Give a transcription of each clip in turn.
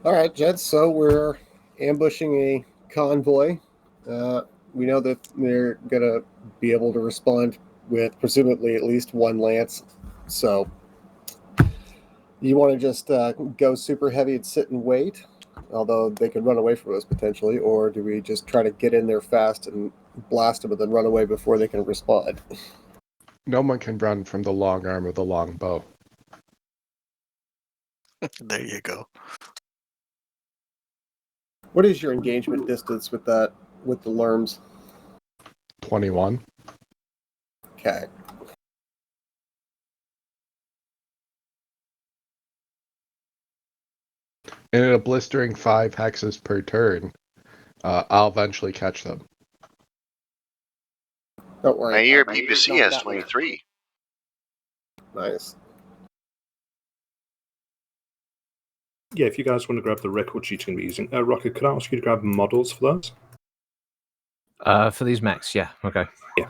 All right, Jed. So we're ambushing a convoy. We know that they're gonna be able to respond with presumably at least one lance. So you want to just go super heavy and sit and wait, although they could run away from us potentially, or do we just try to get in there fast and blast them and then run away before they can respond? No one can run from the long arm of the long bow. There you go. What is your engagement distance with that with the Lerms? 21. Okay. And at a blistering 5 hexes per turn, I'll eventually catch them. Don't worry. My year PPC has 23. Nice. Yeah, if you guys want to grab the record sheet you're going to be using. Rocket, could I ask you to grab models for those? For these mechs, yeah, okay. Yeah.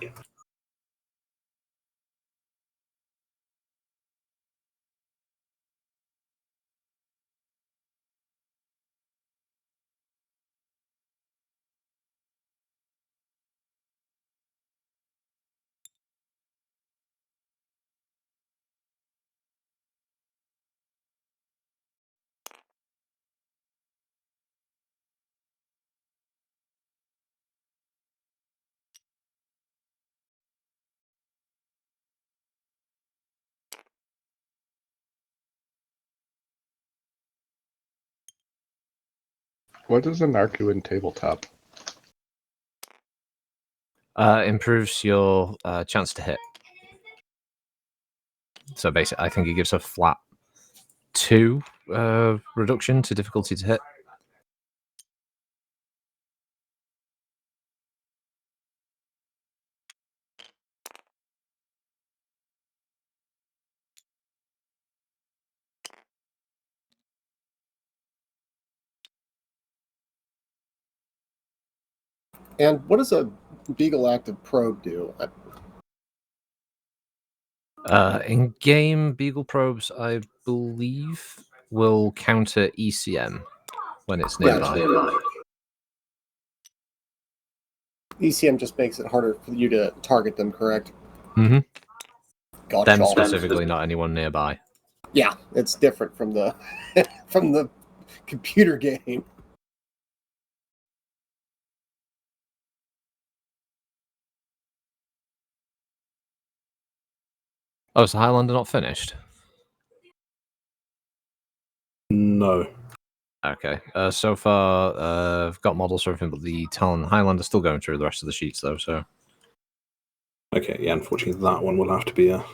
What is an Arcuin tabletop? Improves your chance to hit. So basically, I think it gives a flat 2 reduction to difficulty to hit. And what does a Beagle Active Probe do? In game, Beagle probes, I believe, will counter ECM when it's nearby. ECM just makes it harder for you to target them, correct? Mm-hmm. Gotcha. Them specifically, not anyone nearby. Yeah, it's different from the from the computer game. Oh, is the Highlander not finished? No. Okay. So far, I've got models for everything, but the Talon Highlander still going through the rest of the sheets, though. So. Okay, yeah, unfortunately that one will have to be a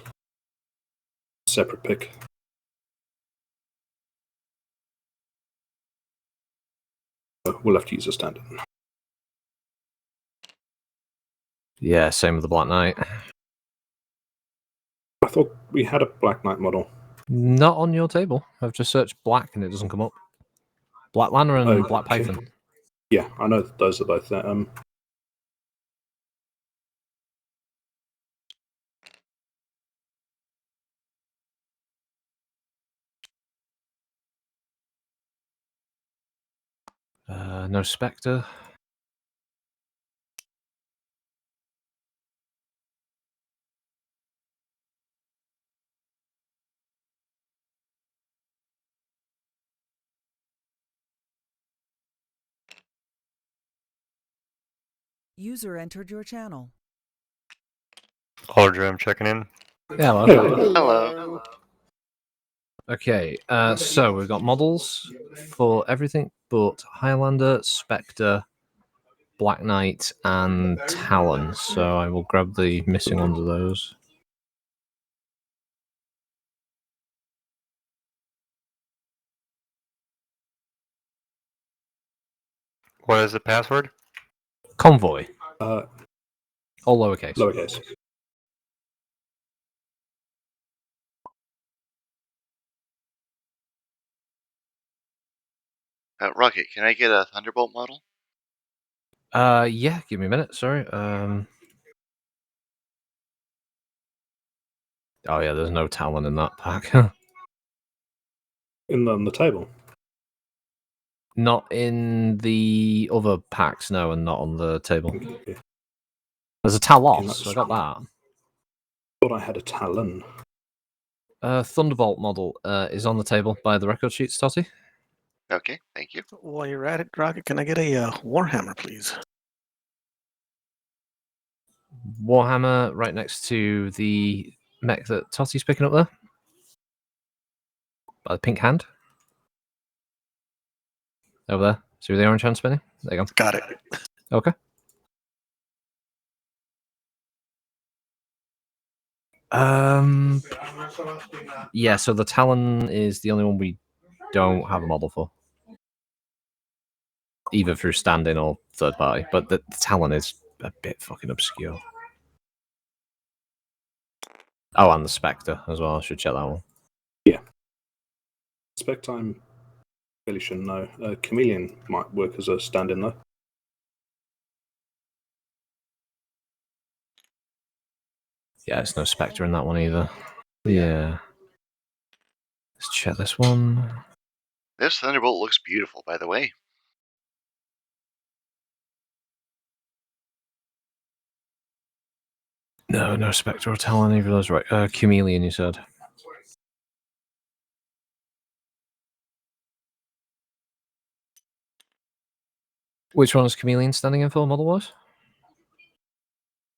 separate pick. We'll have to use a standard. Yeah, same with the Black Knight. I thought we had a Black Knight model. Not on your table. I've just searched black and it doesn't come up. Black Lantern and Okay. Black Python. Yeah, I know those are both there. No Spectre. User entered your channel. Audrey, I'm checking in. Yeah, Hello. Hello. Okay, so we've got models for everything but Highlander, Spectre, Black Knight, and Talon. So I will grab the missing ones of those. What is the password? Convoy. All lowercase. Lowercase. Rocket, can I get a Thunderbolt model? Yeah, give me a minute, sorry. Oh yeah, there's no Talon in that pack. On the table. Not in the other packs, no, and not on the table. Okay. There's a Okay, Talos, that's so I got that. Thought I had a Talon. Thunderbolt model is on the table by the record sheets, Totty. Okay, thank you. While you're at it, Rocket, can I get a Warhammer, please? Warhammer right next to the mech that Totty's picking up there. By the pink hand. Over there. See where the orange hand spinning? There you go. Got it. Okay. Yeah, so the Talon is the only one we don't have a model for. Either through stand-in or third party, but the Talon is a bit fucking obscure. Oh, and the Spectre as well. I should check that one. Yeah. Spec time, really shouldn't know. Chameleon might work as a stand-in though. Yeah, there's no Spectre in that one either. Yeah. Let's check this one. This Thunderbolt looks beautiful, by the way. No Spectre or Talon, either of those. Right, Chameleon, you said. Which one is Chameleon standing in for, model-wise?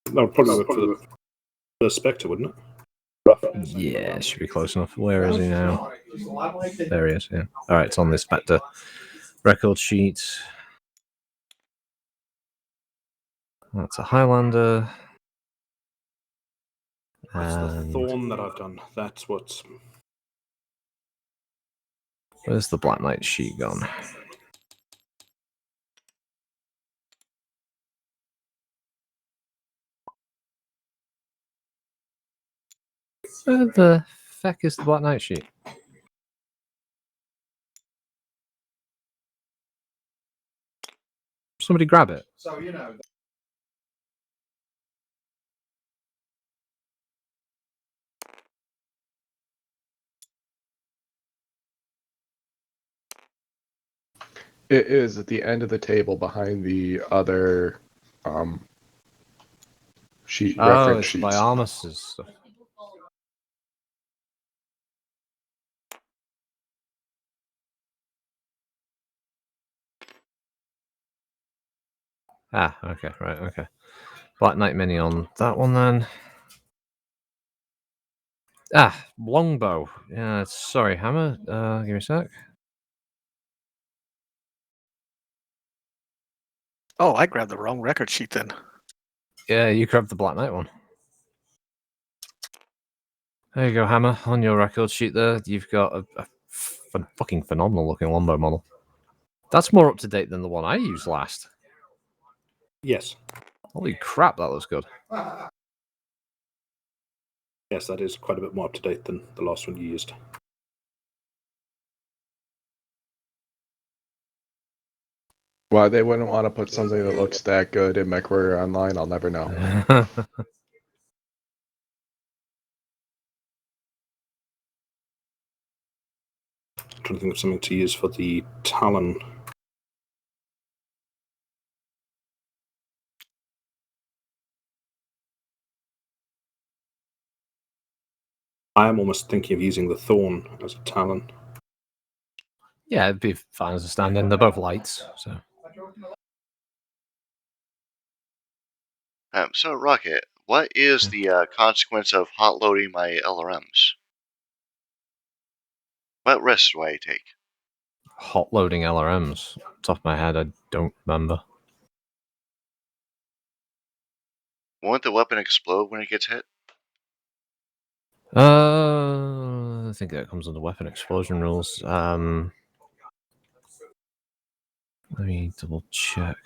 That would probably work for the Spectre, wouldn't it? Yeah, should be close enough. Where is he now? There he is, yeah. Alright, it's on this Spectre record sheet. That's a Highlander. That's the And Thorn that I've done. That's what's... where's the Black Knight sheet gone? Where the feck is the Black Knight sheet? Somebody grab it. So, you know. It is at the end of the table behind the other sheet Oh, reference it's sheets. by Armus's stuff. Ah, okay, right, okay. Black Knight Mini on that one then. Ah, longbow. Yeah, sorry, hammer. Give me a sec. Oh, I grabbed the wrong record sheet then. Yeah, you grabbed the Black Knight one. There you go, hammer. On your record sheet there, you've got a fucking phenomenal looking longbow model. That's more up to date than the one I used last. Yes. Holy crap, that looks good. Yes, that is quite a bit more up-to-date than the last one you used. Why they wouldn't want to put something that looks that good in MechWarrior Online, I'll never know. I'm trying to think of something to use for the Talon. I am almost thinking of using the Thorn as a Talon. Yeah, it'd be fine as a stand-in. They're both lights, so. So, Rocket, what is the consequence of hot loading my LRMs? What risks do I take? Hot loading LRMs. Top of my head, I don't remember. Won't the weapon explode when it gets hit? I think that comes under weapon explosion rules. Let me double check.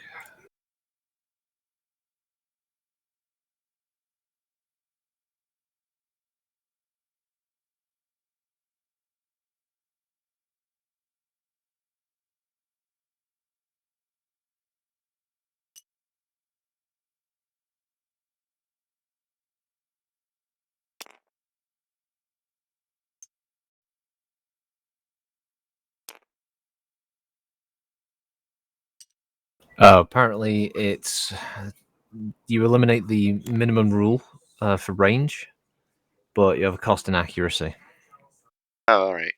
Apparently, it's you eliminate the minimum rule for range, but you have a cost in accuracy. Oh, all right.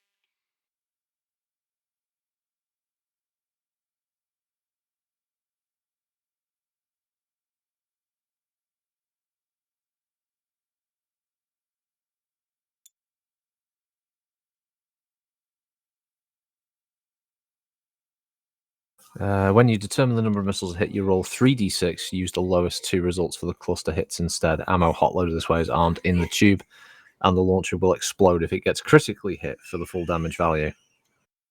When you determine the number of missiles hit, you roll 3d6. Use the lowest 2 results for the cluster hits instead. Ammo hot-loaded this way is armed in the tube, and the launcher will explode if it gets critically hit for the full damage value.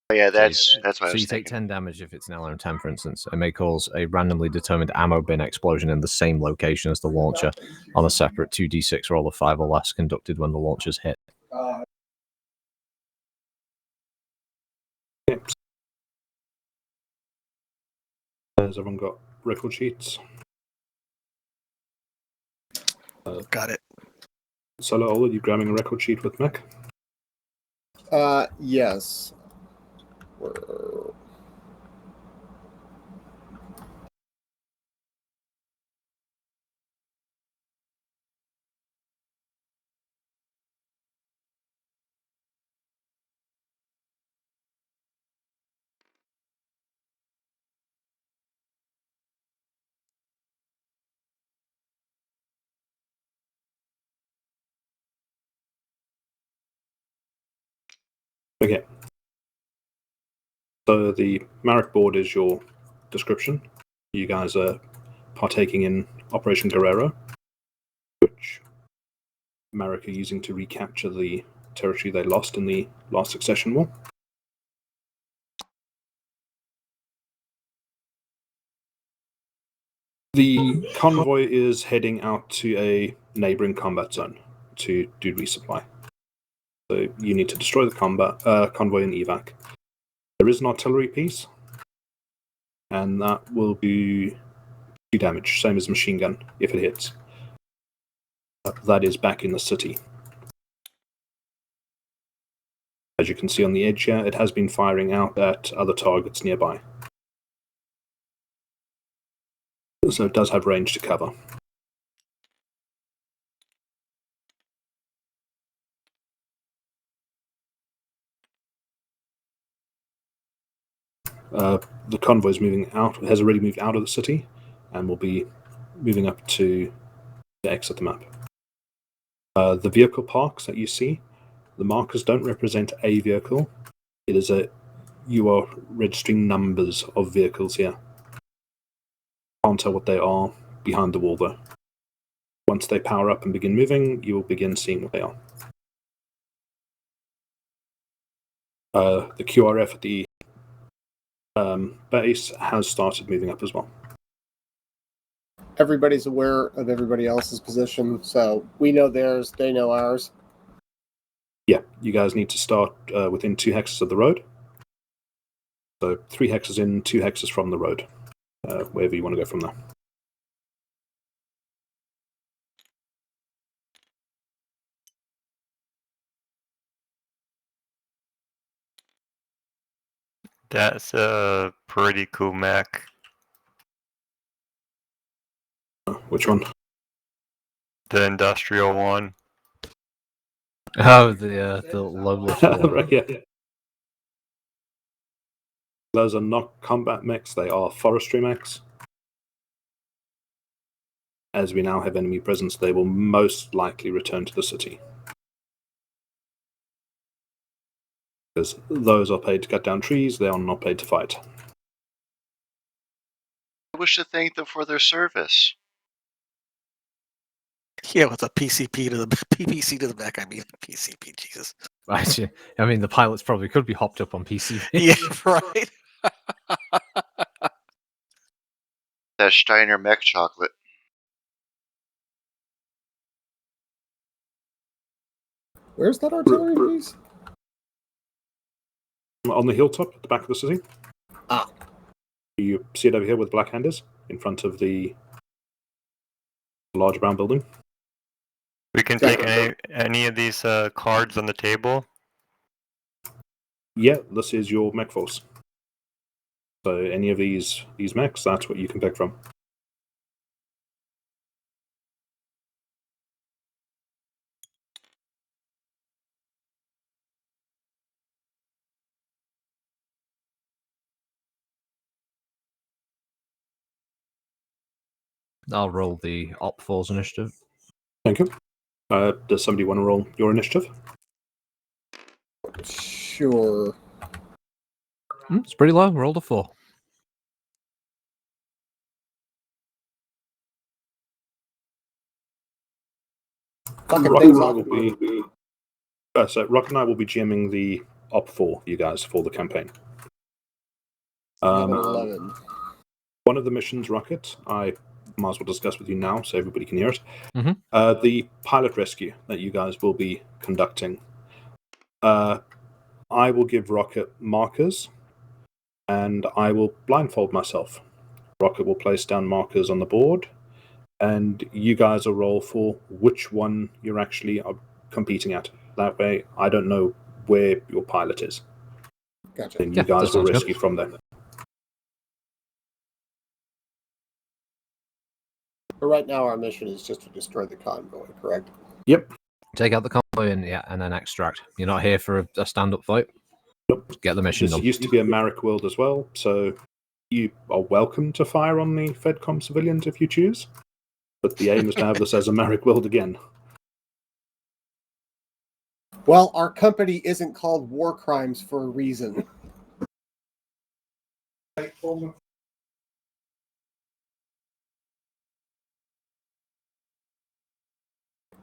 Oh, yeah, So that's what I So was you take thinking. 10 damage if it's an LM10, for instance. It may cause a randomly determined ammo bin explosion in the same location as the launcher on a separate 2d6 roll of 5 or less conducted when the launcher's hit. Yep. Has everyone got record sheets? Got it. Solo, Ola, you grabbing a record sheet with Mech? Yes. Okay. So the Marek board is your description. You guys are partaking in Operation Guerrero, which Marek are using to recapture the territory they lost in the last succession war. The convoy is heading out to a neighboring combat zone to do resupply. So you need to destroy the convoy and evac. There is an artillery piece, and that will do 2 damage, same as machine gun if it hits. That is back in the city. As you can see on the edge here, it has been firing out at other targets nearby. So it does have range to cover. The convoy is moving out, has already moved out of the city, and will be moving up to exit the map. The vehicle parks that you see, the markers don't represent a vehicle. It is you are registering numbers of vehicles here. Can't tell what they are behind the wall though. Once they power up and begin moving, you will begin seeing what they are. The QRF at the base has started moving up as well. Everybody's aware of everybody else's position, so we know theirs, they know ours. Yeah, you guys need to start within 2 hexes of the road. So 3 hexes in, 2 hexes from the road, wherever you want to go from there. That's a pretty cool mech. Which one? The industrial one. Oh, the low lift one. Right, yeah. Those are not combat mechs, they are forestry mechs. As we now have enemy presence, they will most likely return to the city. Because those are paid to cut down trees, they are not paid to fight. I wish to thank them for their service. Yeah, with a PCP to the PPC to the back. I mean, PCP. Jesus. Actually, I mean, the pilots probably could be hopped up on PCV. Yeah, right. That Steiner mech chocolate. Where's that artillery piece? On the hilltop at the back of the city. Ah. You see it over here where the black hand is, in front of the large brown building. We can take any of these cards on the table. Yeah, this is your mech force. So any of these mechs, that's what you can pick from. I'll roll the Op Force initiative. Thank you. Does somebody want to roll your initiative? Sure. It's pretty low. Rolled a 4. Fucking Rock things and I off. will be. So Rock and I will be GMing the Op 4, you guys, for the campaign. 11. One of the missions, Rocket, I might as well discuss with you now so everybody can hear it. Mhm. The pilot rescue that you guys will be conducting. I will give Rocket markers, and I will blindfold myself. Rocket will place down markers on the board, and you guys will roll for which one you're actually competing at. That way, I don't know where your pilot is. Gotcha. And Yeah, you guys that will sounds good. rescue from there. But right now, our mission is just to destroy the convoy, correct? Yep. Take out the convoy and then extract. You're not here for a stand-up fight. Nope. Get the mission This done. used to be a Marek world as well, so you are welcome to fire on the FedCom civilians if you choose. But the aim is to have this as a Marek world again. Well, our company isn't called War Crimes for a reason.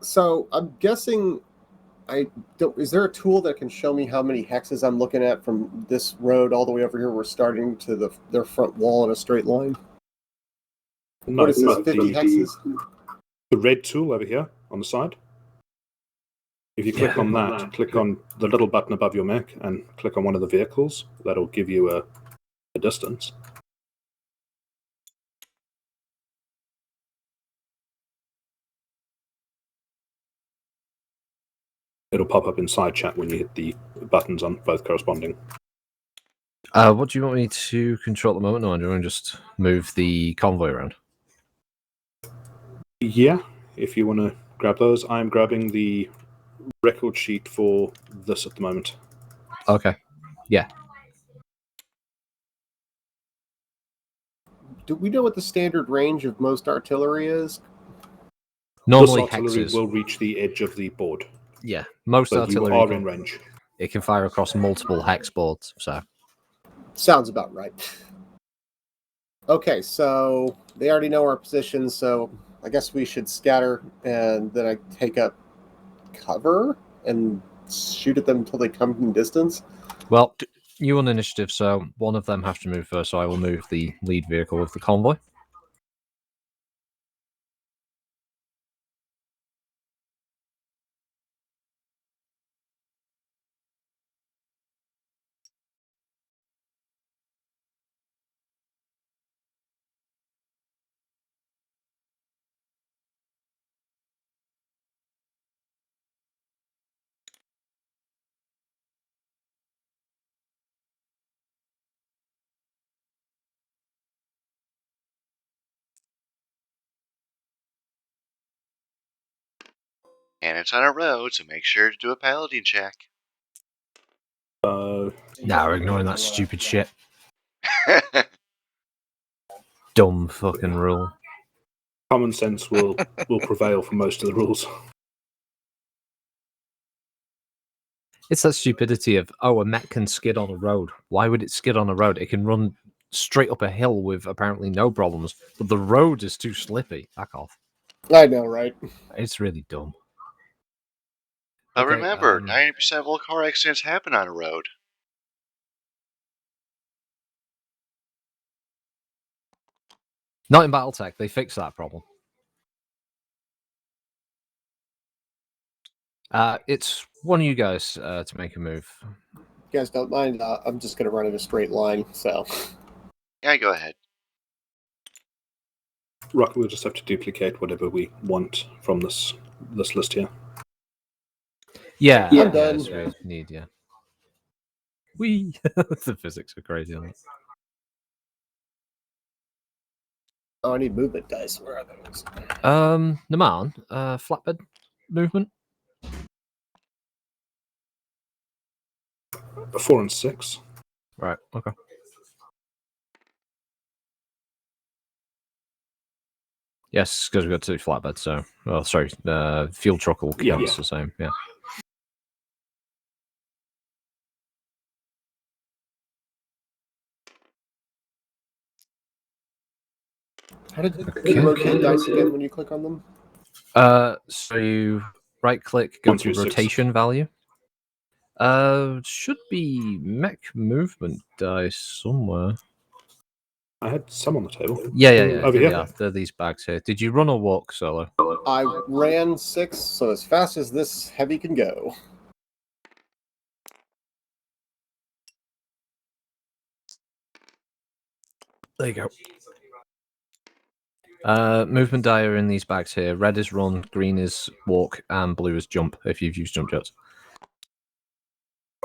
So I'm guessing, is there a tool that can show me how many hexes I'm looking at from this road all the way over here? We're starting to their front wall in a straight line. No, What is this? but 50 hexes? the red tool over here on the side. If you click on that, click on the little button above your mech and click on one of the vehicles. That'll give you a distance. It'll pop up in side chat when you hit the buttons on both corresponding. What do you want me to control at the moment, or do you want to just move the convoy around? Yeah, if you want to grab those, I'm grabbing the record sheet for this at the moment. Okay. Yeah. Do we know what the standard range of most artillery is? Normally This artillery hexes. will reach the edge of the board, Yeah. Most so you artillery are in range. it can fire across multiple hex boards. So Sounds about right. Okay, so they already know our position, so I guess we should scatter, and then I take up cover and shoot at them until they come in distance. well, you on initiative, so one of them has to move first. So I will move the lead vehicle of the convoy. And it's on a road, so make sure to do a paladin check. Nah, we're ignoring that stupid shit. Dumb fucking rule. Common sense will prevail for most of the rules. It's that stupidity of, a mech can skid on a road. Why would it skid on a road? It can run straight up a hill with apparently no problems, but the road is too slippy. Back off. I know, right? It's really dumb. But Okay, remember, 90% of all car accidents happen on a road. Not in BattleTech. They fixed that problem. It's one of you guys to make a move. You guys don't mind? I'm just going to run in a straight line, so. Yeah, go ahead. Rock, we'll just have to duplicate whatever we want from this list here. Yeah, I'm done. We need, yeah. The physics are crazy on it. Oh, I need movement dice. Where are those? Naman, flatbed movement. 4 and 6. Right. Okay. Yes, because we've got 2 flatbeds. So, well, sorry, field truck will count Yeah. the same. Yeah. How did you rotate dice again when you click on them? So you right click, go 1 to through 6. rotation value. Should be mech movement dice somewhere. I had some on the table. Yeah. Over Here here. they are. They're these bags here. Did you run or walk, Solo? I ran 6, so as fast as this heavy can go. There you go. Movement die are in these bags here. Red is run, green is walk, and blue is jump if you've used jump jets.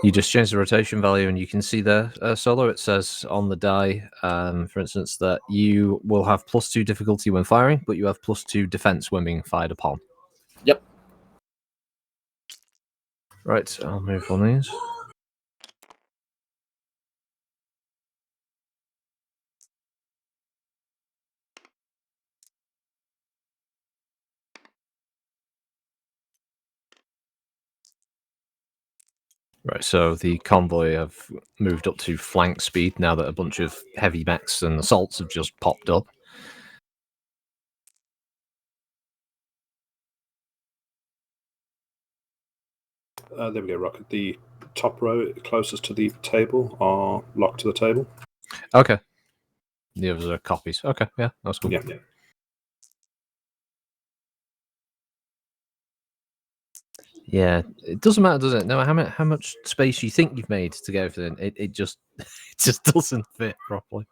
You just change the rotation value, and you can see there, Solo, it says on the die, for instance, that you will have +2 difficulty when firing, but you have +2 defense when being fired upon. Yep. Right, I'll move on these. Right, so the convoy have moved up to flank speed now that a bunch of heavy mechs and assaults have just popped up. There we go, Rocket. The top row closest to the table are locked to the table. Okay. The others are copies. Okay, yeah, that's cool. Yeah. Yeah, it doesn't matter, does it? No matter how much space you think you've made to get everything, it just it just doesn't fit properly.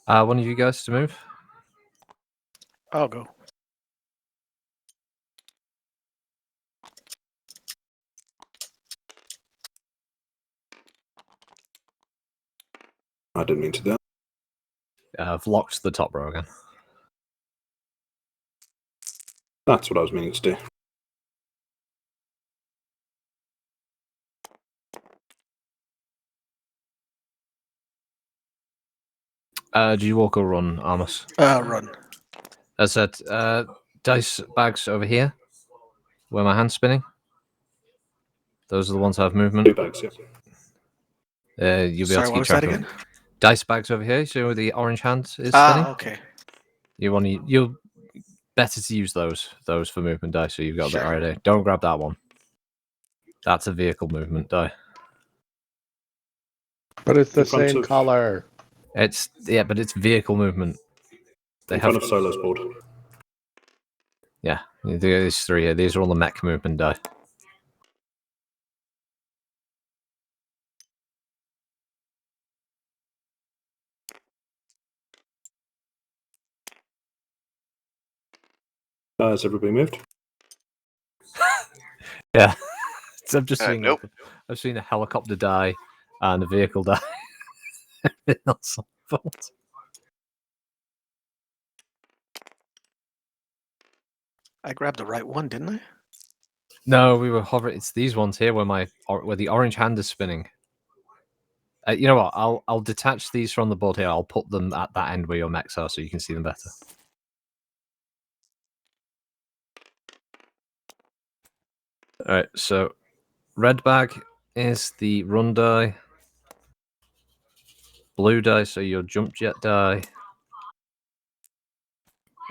One of you guys to move. I'll go. I didn't mean to do that. I've locked the top row again. That's what I was meaning to do. Do you walk or run, Amos? Run. As I said, dice bags over here, where my hand's spinning. Those are the ones that have movement. 2 bags, yeah. You'll be Sorry, able to what keep was track that of again? them. Dice bags over here, so where the orange hand is spinning. Okay. You'll better to use those for movement dice, so you've got a Sure. better idea. Don't grab that one. That's a vehicle movement die. But it's the In front same of- color. But it's vehicle movement. In front of Solo's board. Yeah, these 3 here. These are all the mech movement die. Has everybody moved? Yeah, so I've just seen nope. I've seen a helicopter die and a vehicle die. That's fault. I grabbed the right one, didn't I? No, we were hovering. It's these ones here where the orange hand is spinning. You know what? I'll detach these from the board here. I'll put them at that end where your mechs are, so you can see them better. All right. So, red bag is the run die. Blue die, so your jump jet die.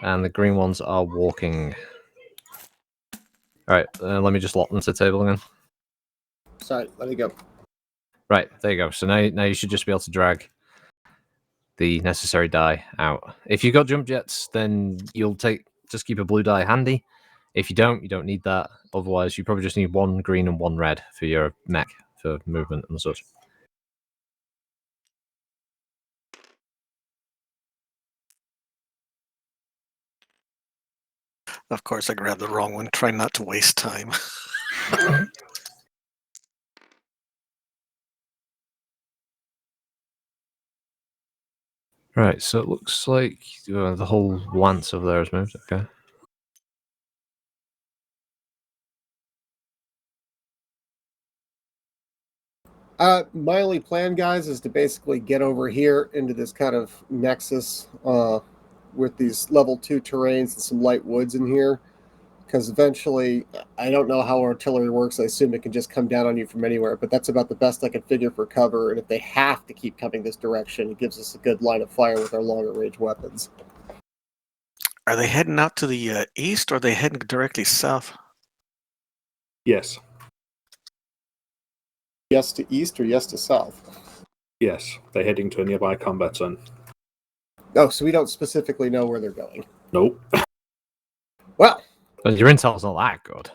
And the green ones are walking. All right. Let me just lock them to the table again. Sorry, let me go. Right, there you go. So now you should just be able to drag the necessary die out. If you've got jump jets, then just keep a blue die handy. If you don't need that. Otherwise, you probably just need 1 green and 1 red for your mech for movement and such. Of course, I grabbed the wrong one. Trying not to waste time. Right, so it looks like the whole lance over there has moved. Okay. My only plan, guys, is to basically get over here into this kind of nexus with these level 2 terrains and some light woods in here. Because eventually, I don't know how artillery works. I assume it can just come down on you from anywhere, but that's about the best I can figure for cover. And if they have to keep coming this direction, it gives us a good line of fire with our longer range weapons. Are they heading out to the east, or are they heading directly south? Yes. Yes to east or yes to south? Yes. They're heading to a nearby combat zone. Oh, so we don't specifically know where they're going. Nope. Well, But your intel's not that good.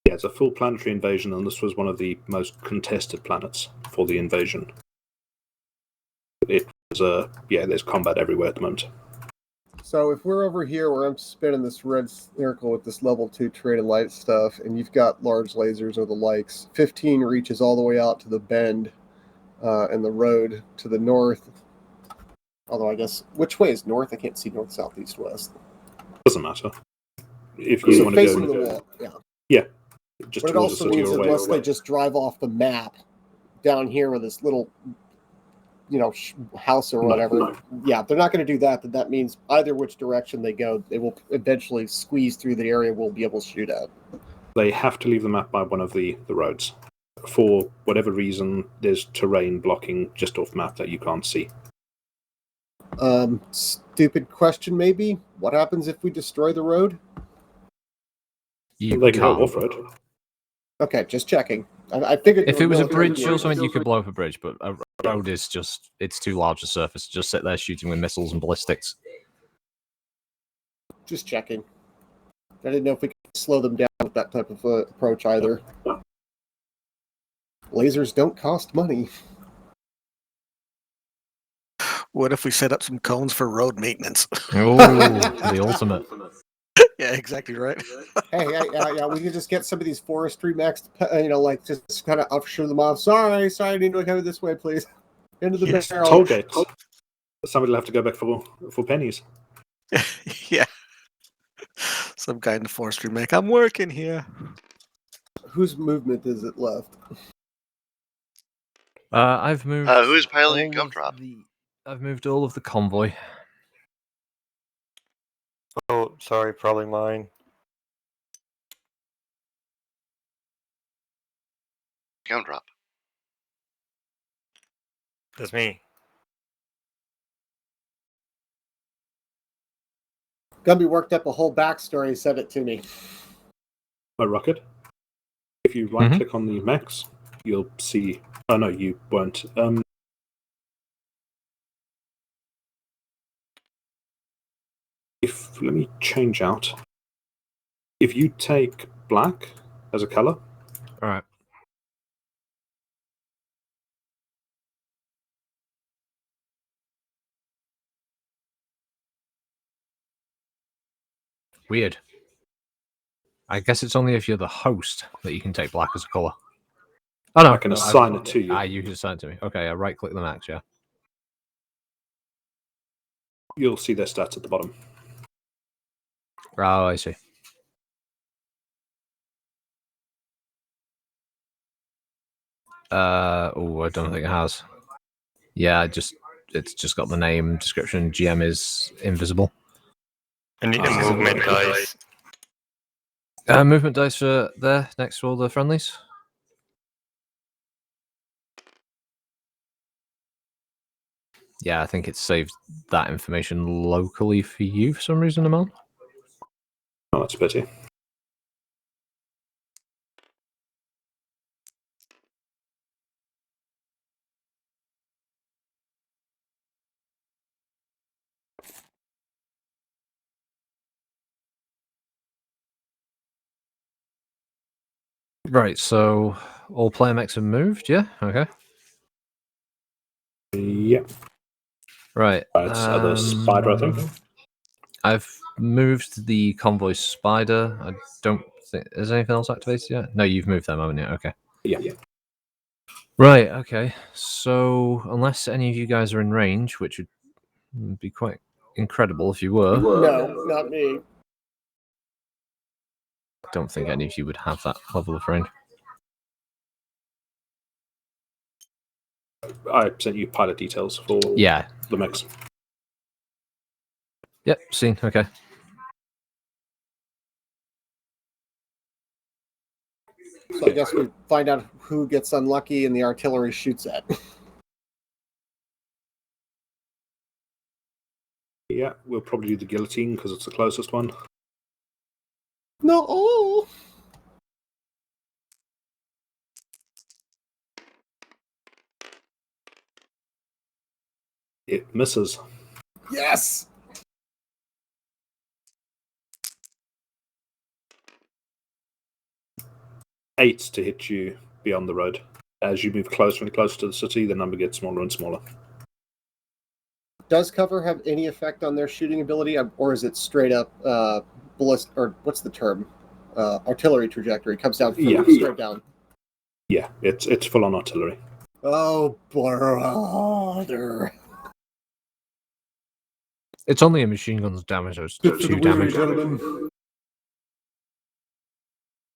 Yeah, it's a full planetary invasion, and this was one of the most contested planets for the invasion. It was there's combat everywhere at the moment. so if we're over here where I'm spinning this red circle with this level 2 terrain and light stuff, and you've got large lasers or the likes, 15 reaches all the way out to the bend and the road to the north. Although I guess, which way is north? I can't see north, south, east, west. Doesn't matter. If you So want to facing go, the wall, yeah. yeah, just But it towards the also city means or away. unless they just drive off the map down here with this little, house or whatever. Yeah, if they're not going to do that, then that means either which direction they go, they will eventually squeeze through the area we'll be able to shoot at. They have to leave the map by one of the roads. For whatever reason, there's terrain blocking just off map that you can't see. Stupid question, maybe. What happens if we destroy the road? You They can go can't. off road. Okay, just checking. I figured If there it was a were military bridge or bridges. something, you could blow up a bridge, but a road is just, it's too large a surface to just sit there shooting with missiles and ballistics. Just checking. I didn't know if we could slow them down with that type of approach either. Lasers don't cost money. What if we set up some cones for road maintenance? Oh, the ultimate. Yeah, exactly right. Hey, yeah, we can just get some of these forestry mechs, just kind of usher them off. Sorry, I need to go this way, please. Into the Yes, barrel. toll gates. Somebody will have to go back for pennies. Yeah. Some guy in the forestry mech. I'm working here. Whose movement is it left? I've moved. Who's piloting all of Gumdrop? I've moved all of the convoy. Oh, sorry, probably mine. Gumdrop. That's me. Gumby worked up a whole backstory, sent it to me. A rocket. If you right click on the mechs, you'll see. Oh no, you won't. Let me change out. If you take black as a color, All right. Weird. I guess it's only if you're the host that you can take black as a color. Oh no, I can assign it to you. You can assign it to me. Okay, I right click the max, yeah. You'll see their stats at the bottom. Oh, I see. Oh, I don't think it has. Yeah, it's just got the name, description. GM is invisible. I need a movement dice. Movement dice are there next to all the friendlies. Yeah, I think it's saved that information locally for you for some reason, Amal. Oh, that's a pity. Right, so all player mechs have moved, yeah? Okay. Yep. Right. It's the spider, I think. I've moved the convoy spider. I don't think... Is anything else activated yet? No, you've moved them, haven't you? Okay. Yeah. Right, okay. So, unless any of you guys are in range, which would be quite incredible if you were, No, not me. I don't think any of you would have that level of range. I sent you pilot details for Yeah. the mix. Yep, seen. Okay. So I guess we find out who gets unlucky and the artillery shoots at. Yeah, we'll probably do the guillotine because it's the closest one. No. Oh. It misses. Yes. 8 to hit you beyond the road. As you move closer and closer to the city, the number gets smaller and smaller. Does cover have any effect on their shooting ability, or is it straight up ballist? Or what's the term? Artillery trajectory comes down straight down. Yeah, it's full on artillery. Oh, brother! It's only a machine gun's damage, so it's 2 damage.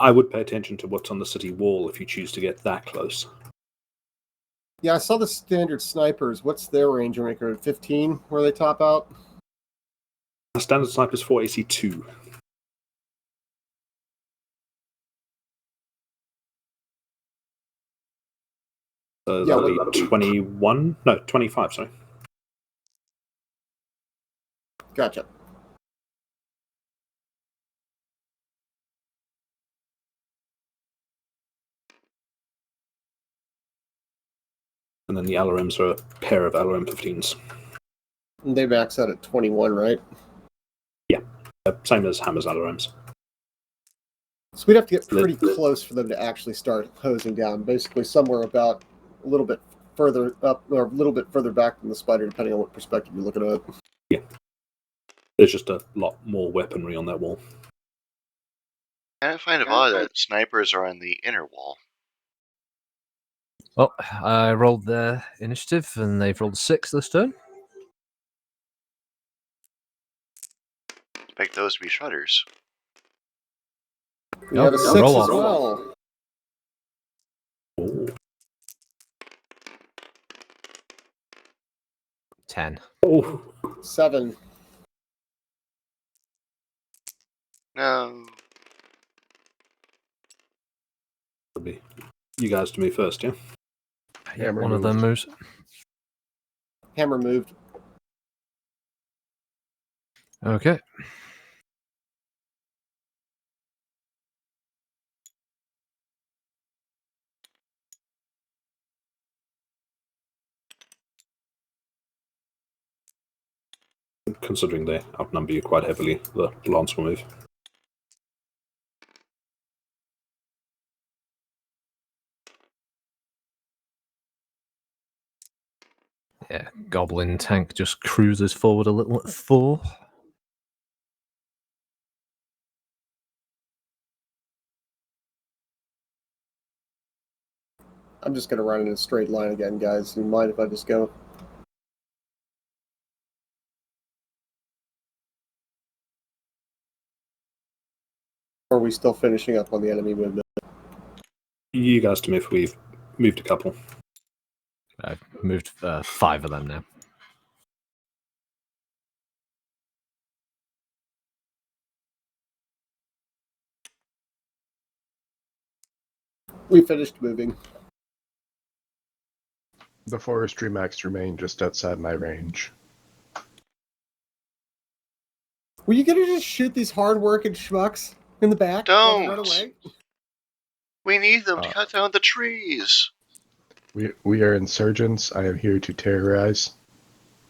I would pay attention to what's on the city wall if you choose to get that close. Yeah, I saw the standard snipers. What's their range maker? 15, where they top out? Standard snipers 4 AC 2. So Yeah, that'll be 21? No, 25, sorry. Gotcha. And then the LRMs are a pair of LRM 15s. And they max out at 21, right? Yeah, same as Hammer's LRMs. So we'd have to get pretty close for them to actually start hosing down. Basically, somewhere about a little bit further up or a little bit further back than the spider, depending on what perspective you're looking at. Yeah. There's just a lot more weaponry on that wall. I find it odd that snipers are on the inner wall. Well, I rolled their initiative, and they've rolled 6 this turn. Expect those to be shutters. We have a 6 roll as off. well. Oh. 10. Oh. 7. No. It'll be you guys to me first, yeah? Yeah, Hammer one of them moves. Hammer moved. Okay. Considering they outnumber you quite heavily, the Lance will move. Yeah, Goblin tank just cruises forward a little at 4. I'm just going to run in a straight line again, guys. Do you mind if I just go? Or are we still finishing up on the enemy movement? You guys to me if we've moved a couple. I've moved 5 of them now. We finished moving. The forestry mechs remain just outside my range. Were you going to just shoot these hard-working schmucks in the back? while they run Don't. away? We need them to cut down the trees. We are insurgents. I am here to terrorize.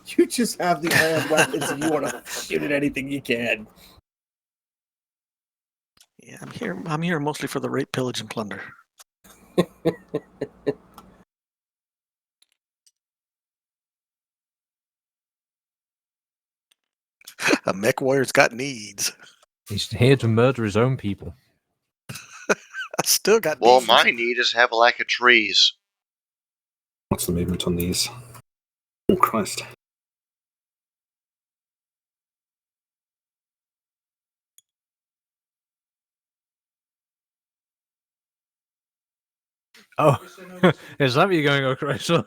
You just have the old weapons and you want to shoot at anything you can. Yeah, I'm here mostly for the rape, pillage, and plunder. A mech warrior's got needs. He's here to murder his own people. I still got Well, needs. my need is to have a lack of trees. What's the movement on these? Oh, Christ. Oh, is that what you're going over, Rachel?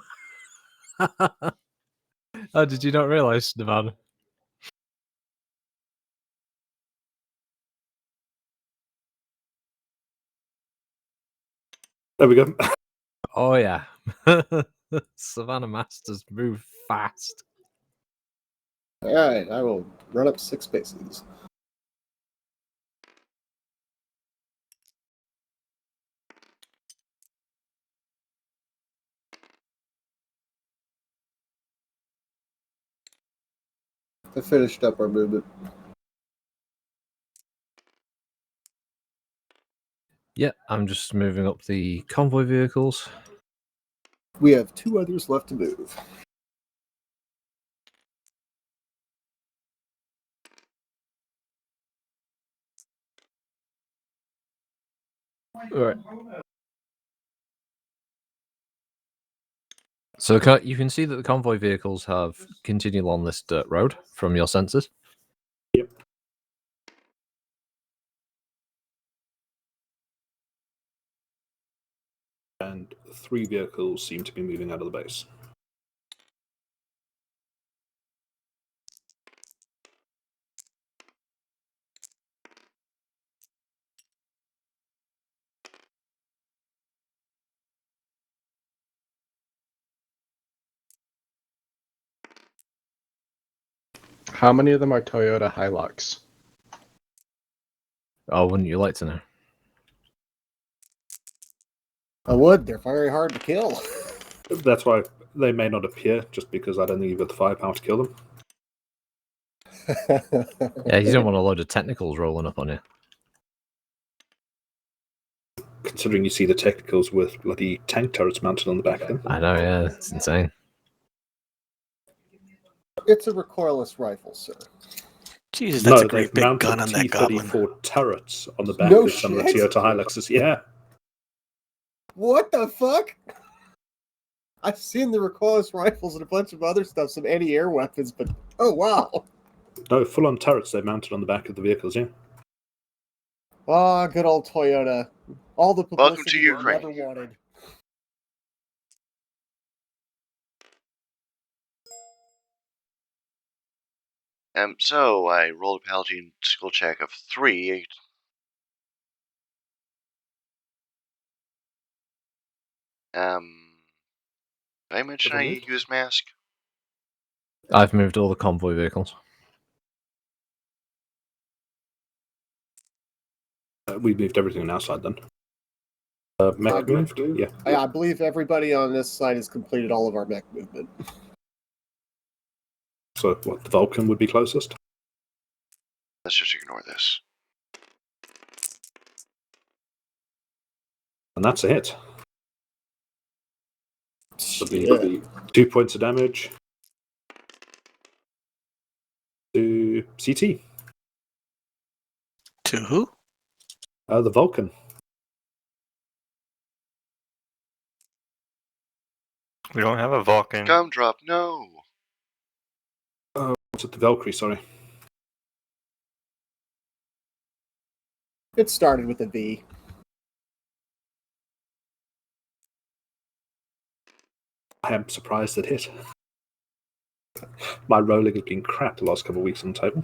Oh, did you not realise, Nevada? There we go. Oh, yeah. Savannah Masters move fast. All right, I will run up 6 spaces. I finished up our movement. Yeah, I'm just moving up the convoy vehicles. We have 2 others left to move. All right. So you can see that the convoy vehicles have continued on this dirt road from your sensors. Yep. And 3 vehicles seem to be moving out of the base. How many of them are Toyota Hilux? Oh, wouldn't you like to know? I would. They're very hard to kill. That's why they may not appear, just because I don't think you've got the firepower to kill them. Yeah, you don't want a load of technicals rolling up on you. Considering you see the technicals with bloody tank turrets mounted on the back of them. I know, yeah, it's insane. It's a recoilless rifle, sir. Jesus, that's a great they've big mounted gun on that T-34 goblin. turrets on the back No of some of the shit. Toyota Hiluxes. Yeah. What the fuck? I've seen the recoilless rifles and a bunch of other stuff, some anti-air weapons, but oh wow. No, full-on turrets they mounted on the back of the vehicles, yeah. Ah, good old Toyota. All the Welcome to publicity you Ukraine. never wanted. So I rolled a paladin skill check of 3. Did I mention I Moved? use mask? I've moved all the convoy vehicles. We moved everything on our side then. Mech moved? Yeah. I believe everybody on this side has completed all of our mech movement. So, what, the Vulcan would be closest? Let's just ignore this. And that's a hit. Yeah. 2 points of damage to CT. To who? The Vulcan. We don't have a Vulcan. Gumdrop, no! What's it? The Valkyrie, sorry. It started with a V. I am surprised it hit. My rolling has been crap the last couple of weeks on the table.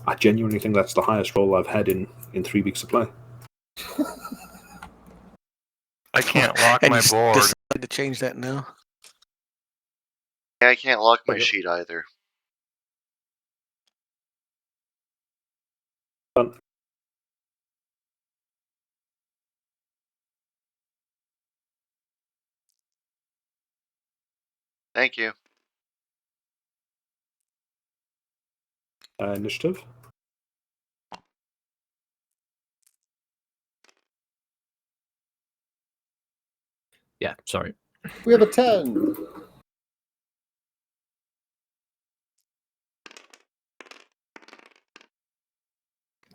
I genuinely think that's the highest roll I've had in 3 weeks of play. I can't lock And my you board. decided to change that now? Yeah, I can't lock my Okay. sheet either. Done. Thank you. Initiative. Yeah, sorry. We have a 10.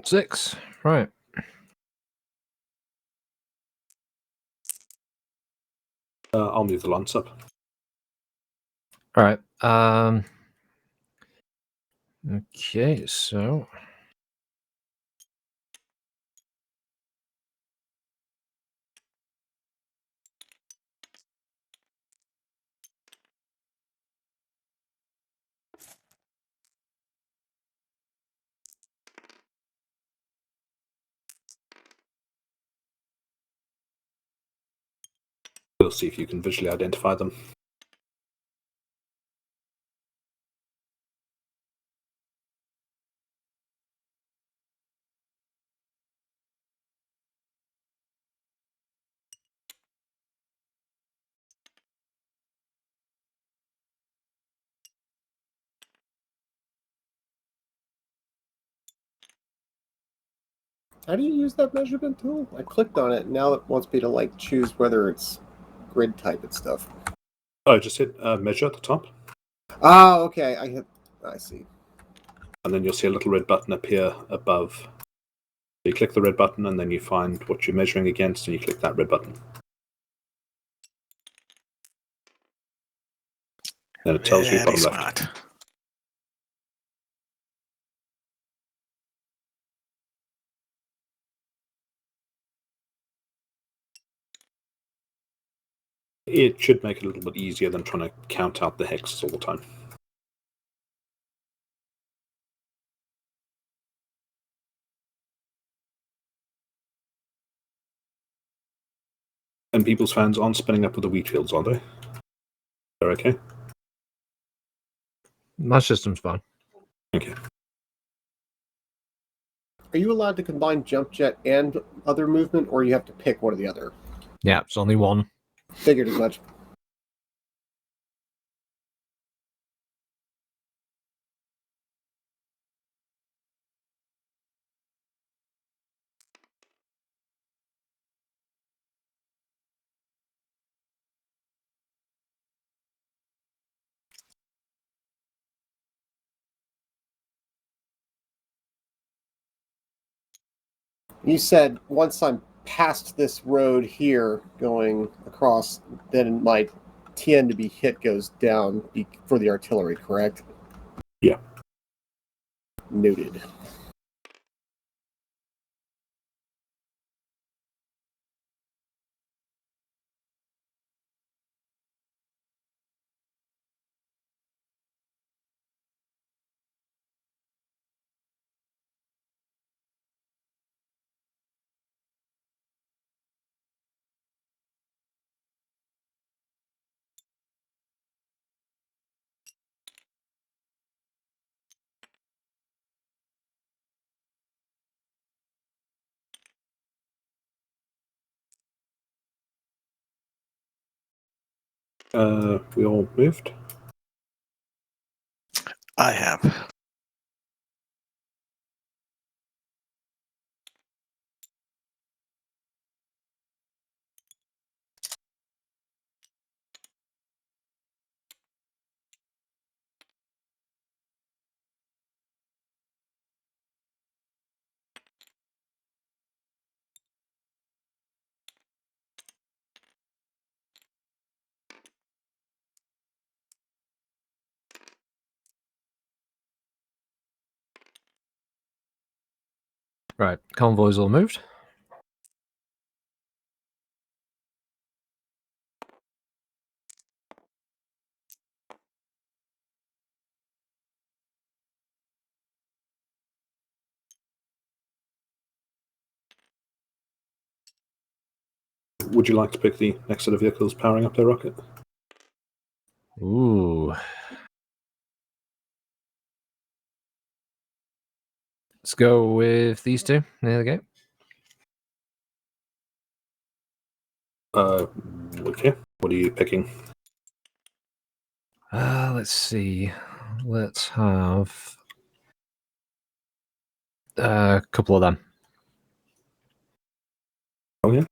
Six. Right. I'll move the lance up. All right. Okay, so We'll see if you can visually identify them. How do you use that measurement tool? I clicked on it. Now it wants me to like choose whether it's grid type and stuff. Oh, just hit measure at the top, Oh, okay. I see. and then you'll see a little red button appear above. So you click the red button, and then you find what you're measuring against, and you click that red button. Then it tells you Very bottom smart. left. It should make it a little bit easier than trying to count out the hexes all the time. And people's fans aren't spinning up with the wheat fields, are they? They're okay? my system's fine. Okay. Are you allowed to combine jump jet and other movement, or you have to pick one or the other? Yeah, it's only one. Figured as much. You said once I'm past this road here, going across, then my TN to be hit goes down for the artillery, correct? Yeah. Noted. We all moved. I have. Right, convoy's all moved. Would you like to pick the next set of vehicles powering up their rocket? Ooh. Let's go with these two near the gate. Okay. What are you picking? Let's see. Let's have a couple of them. Oh, yeah.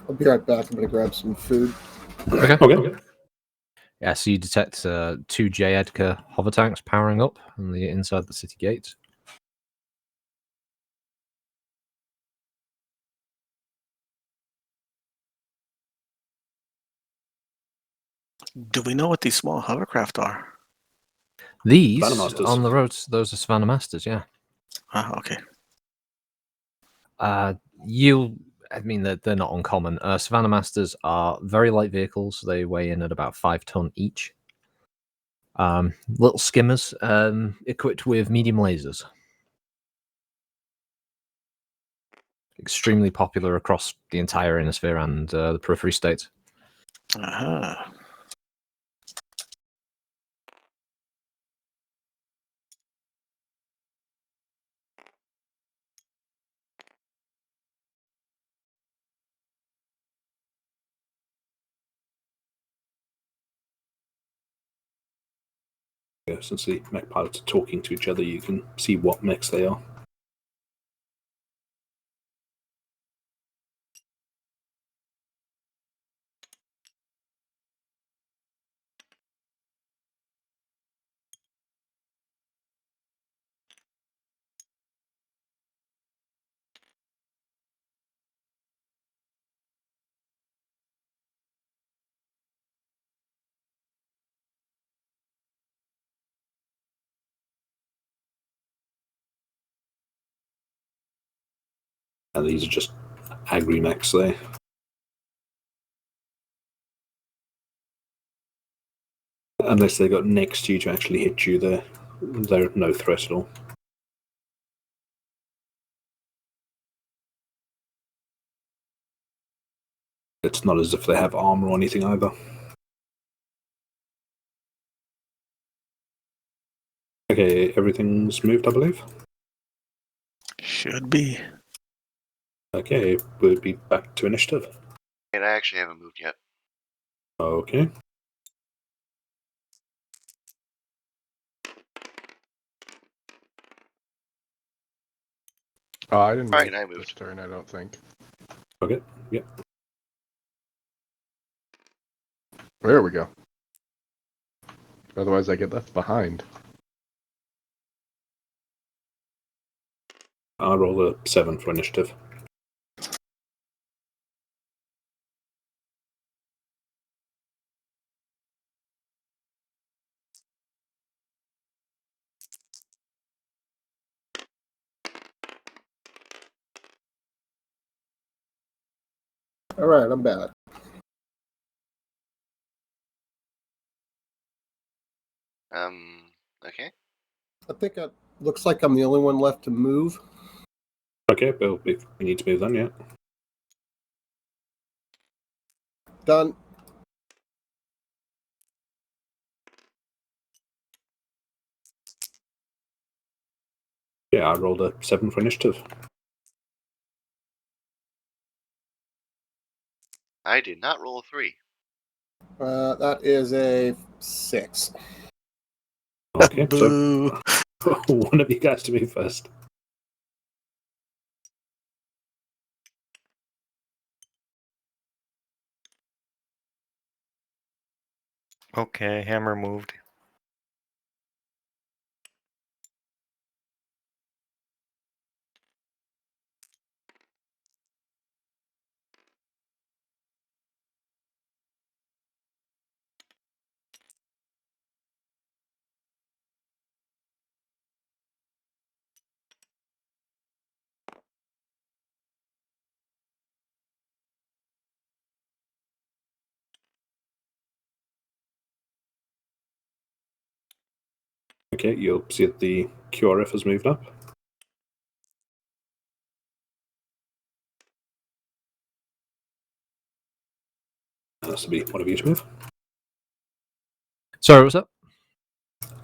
I'll be right back. I'm going to grab some food. Okay. Yeah, so you detect 2 J. Edgar hover tanks powering up on the inside the city gate. Do we know what these small hovercraft are? These Savannah Masters. on the roads, those are Savannah Masters, yeah. Ah, okay. I mean, they're not uncommon. Savannah Masters are very light vehicles. They weigh in at about 5 ton each. Little skimmers equipped with medium lasers. Extremely popular across the entire Ionosphere and the periphery states. Uh-huh. Yeah, since the mech pilots are talking to each other, you can see what mechs they are. And these are just agri mechs there. Unless they got next to you to actually hit you, they're no threat at all. It's not as if they have armor or anything either. Okay, everything's moved, I believe. Should be. Okay, we'll be back to initiative. And I actually haven't moved yet. Okay. Oh, I didn't Alright, move I moved. this turn, I don't think. Okay, yeah. There we go. Otherwise, I get left behind. I roll a 7 for initiative. All right, I'm back. Okay. I think it looks like I'm the only one left to move. Okay, well, if we need to move then, yeah. Done. Yeah, I rolled a 7 for initiative. I did not roll a 3. That is a 6. Okay, so Boo. one of you guys to move first. Okay, hammer moved. Okay, you'll see that the QRF has moved up. This will be one of you to move. Sorry, what's up?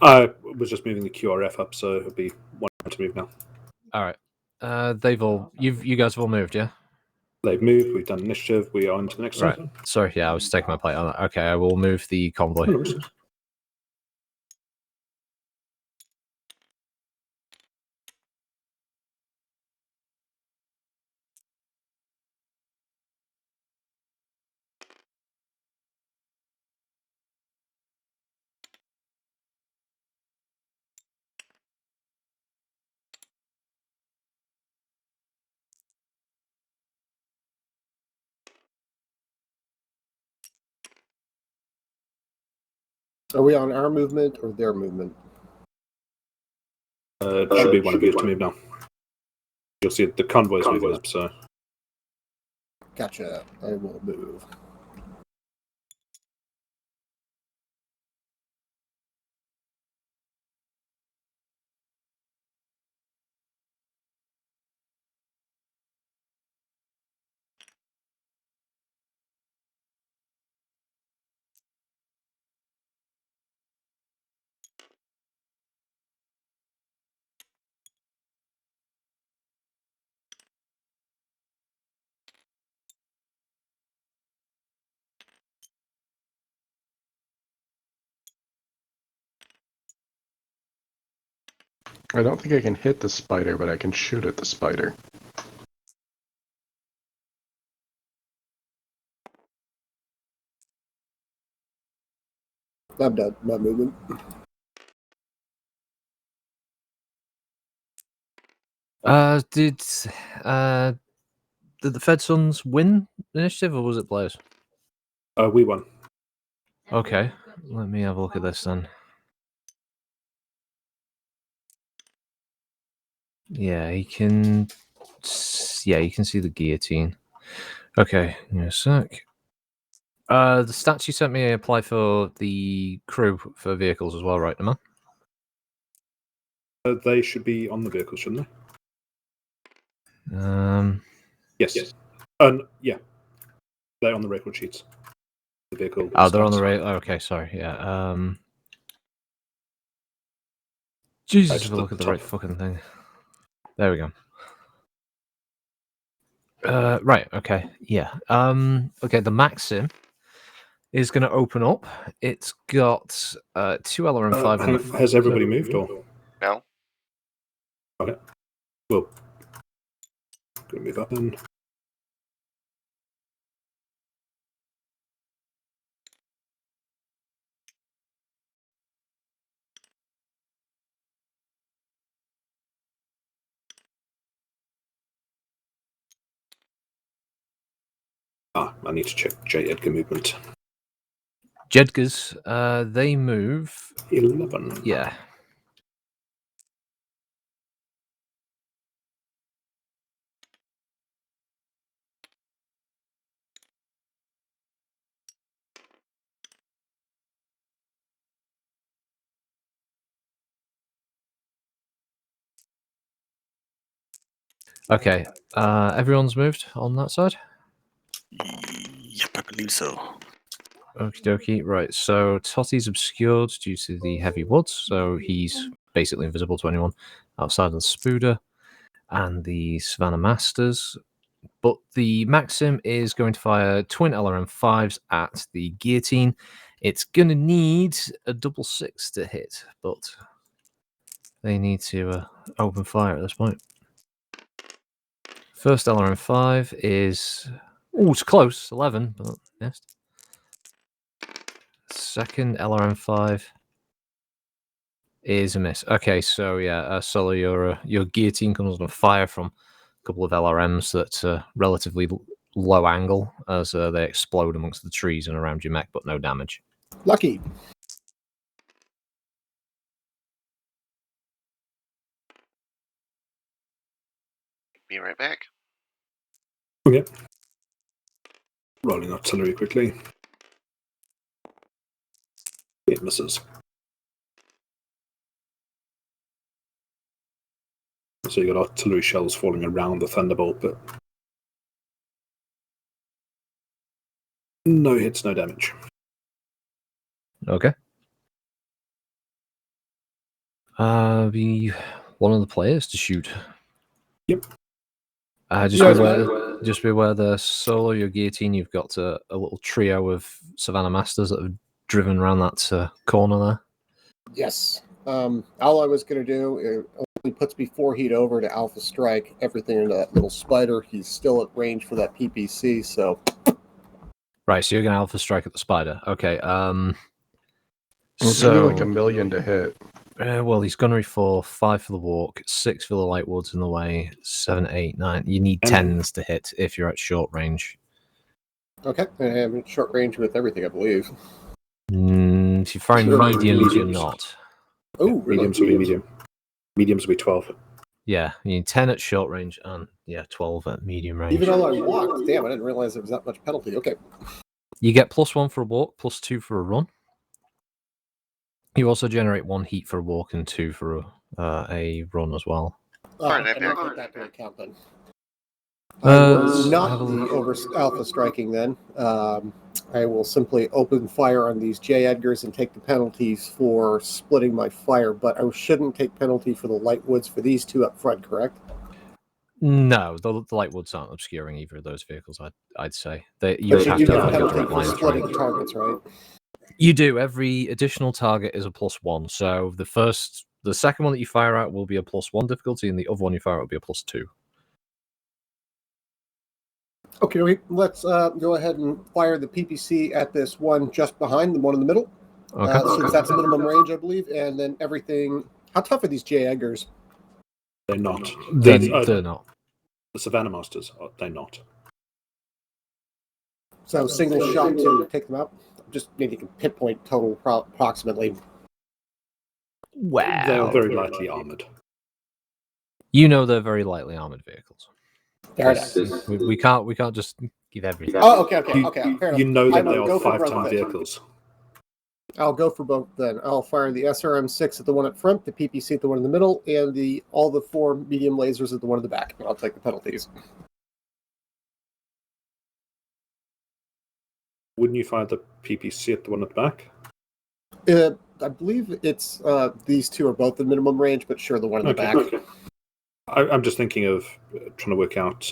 I was just moving the QRF up, so it'll be one to move now. All right. You guys have all moved, yeah? They've moved, we've done initiative, we are on to the next Right. one. Sorry, yeah, I was taking my plate on that. Okay, I will move the convoy. No worries. Are we on our movement or their movement? It should be one of you to move now. You'll see the convoy's moving up, so... Gotcha. I will move. I don't think I can hit the spider, but I can shoot at the spider. I'm done. My movement. Did the Fed Sons win initiative, or was it players? We won. Okay, let me have a look at this then. Yeah, you can. Yeah, you can see the guillotine. Okay, give me a sec. The stats you sent me apply for the crew for vehicles as well, right, Emma? They should be on the vehicle, shouldn't they? Yes. Yeah. They're on the record sheets. The vehicle. Oh, they're on the stats. rail. Okay, sorry. Yeah. Jesus, Just have a look the at the top. right fucking thing. There we go. Right. Okay. Yeah. Okay. The Maxim is going to open up. It's got 2 LRM5 in the. Has everybody moved, or? No? Okay. Well, gonna move up then. I need to check J. Edgar movement. Jedgers, they move. 11. Yeah. Okay. Everyone's moved on that side. Yep, I believe so. Okie dokie. Right. So Totti's obscured due to the heavy woods, so he's basically invisible to anyone outside of the Spooder and the Savannah Masters. But the Maxim is going to fire twin LRM5s at the guillotine. It's going to need a 6 to hit, but they need to open fire at this point. First LRM5 is... Oh, it's close. 11, but yes. Second LRM5 is a miss. Okay, so yeah, Solo, your guillotine comes on fire from a couple of LRMs that's relatively low angle as they explode amongst the trees and around your mech, but no damage. Lucky. Be right back. Okay. Rolling artillery quickly. It misses. So you got artillery shells falling around the Thunderbolt, but no hits, no damage. Okay. Be one of the players to shoot. Yep. Just be aware the Solo, your guillotine, you've got a little trio of Savannah Masters that have driven around that corner there. Yes. All I was going to do, it only puts me 4 heat over to Alpha Strike everything into that little spider. He's still at range for that PPC, so... Right, so you're going to Alpha Strike at the spider. Okay, It's gonna be like 1 million to hit. well, he's gunnery 4, 5 for the walk, 6 for the light woods in the way, 7, 8, 9. You need 10s to hit if you're at short range. Okay, I am in short range with everything, I believe. If you're firing mediums, you're not. Oh, really? Mediums will be medium. Mediums will be 12. Yeah, you need 10 at short range and 12 at medium range. Even though I walked, damn, I didn't realize there was that much penalty. Okay. You get +1 for a walk, +2 for a run. You also generate 1 heat for a walk and 2 for a run as well. Alright, I I didn't back- take that into account then. I will let's not have a be look. over alpha striking then. I will simply open fire on these J. Edgars and take the penalties for splitting my fire, but I shouldn't take penalty for the light woods for these two up front, correct? No, the light woods aren't obscuring either of those vehicles. I'd say you But you have do to get have a like a penalty direct for line splitting through. the targets, right? You do. Every additional target is a +1. So the second one that you fire out will be a +1 difficulty, and the other one you fire out will be a +2. Okay, let's go ahead and fire the PPC at this one just behind the one in the middle. Okay. Since that's a minimum range, I believe, and then everything. How tough are these J. Edgars? They're not. They're The not. Savannah Masters, they're not. So single shot to take them out. Just need to pinpoint total approximately. Wow. They're very lightly armored. You know they're very lightly armored vehicles. There it is. We can't just give everything. Oh, okay. Fair enough. You know I that they will go are for both 5-ton then. vehicles. I'll go for both then. I'll fire the SRM-6 at the one up front, the PPC at the one in the middle, and all the 4 medium lasers at the one in the back. I'll take the penalties. Wouldn't you fire the PPC at the one at the back? I believe it's these two are both the minimum range, but sure, the one in the back. Okay. I'm just thinking of trying to work out.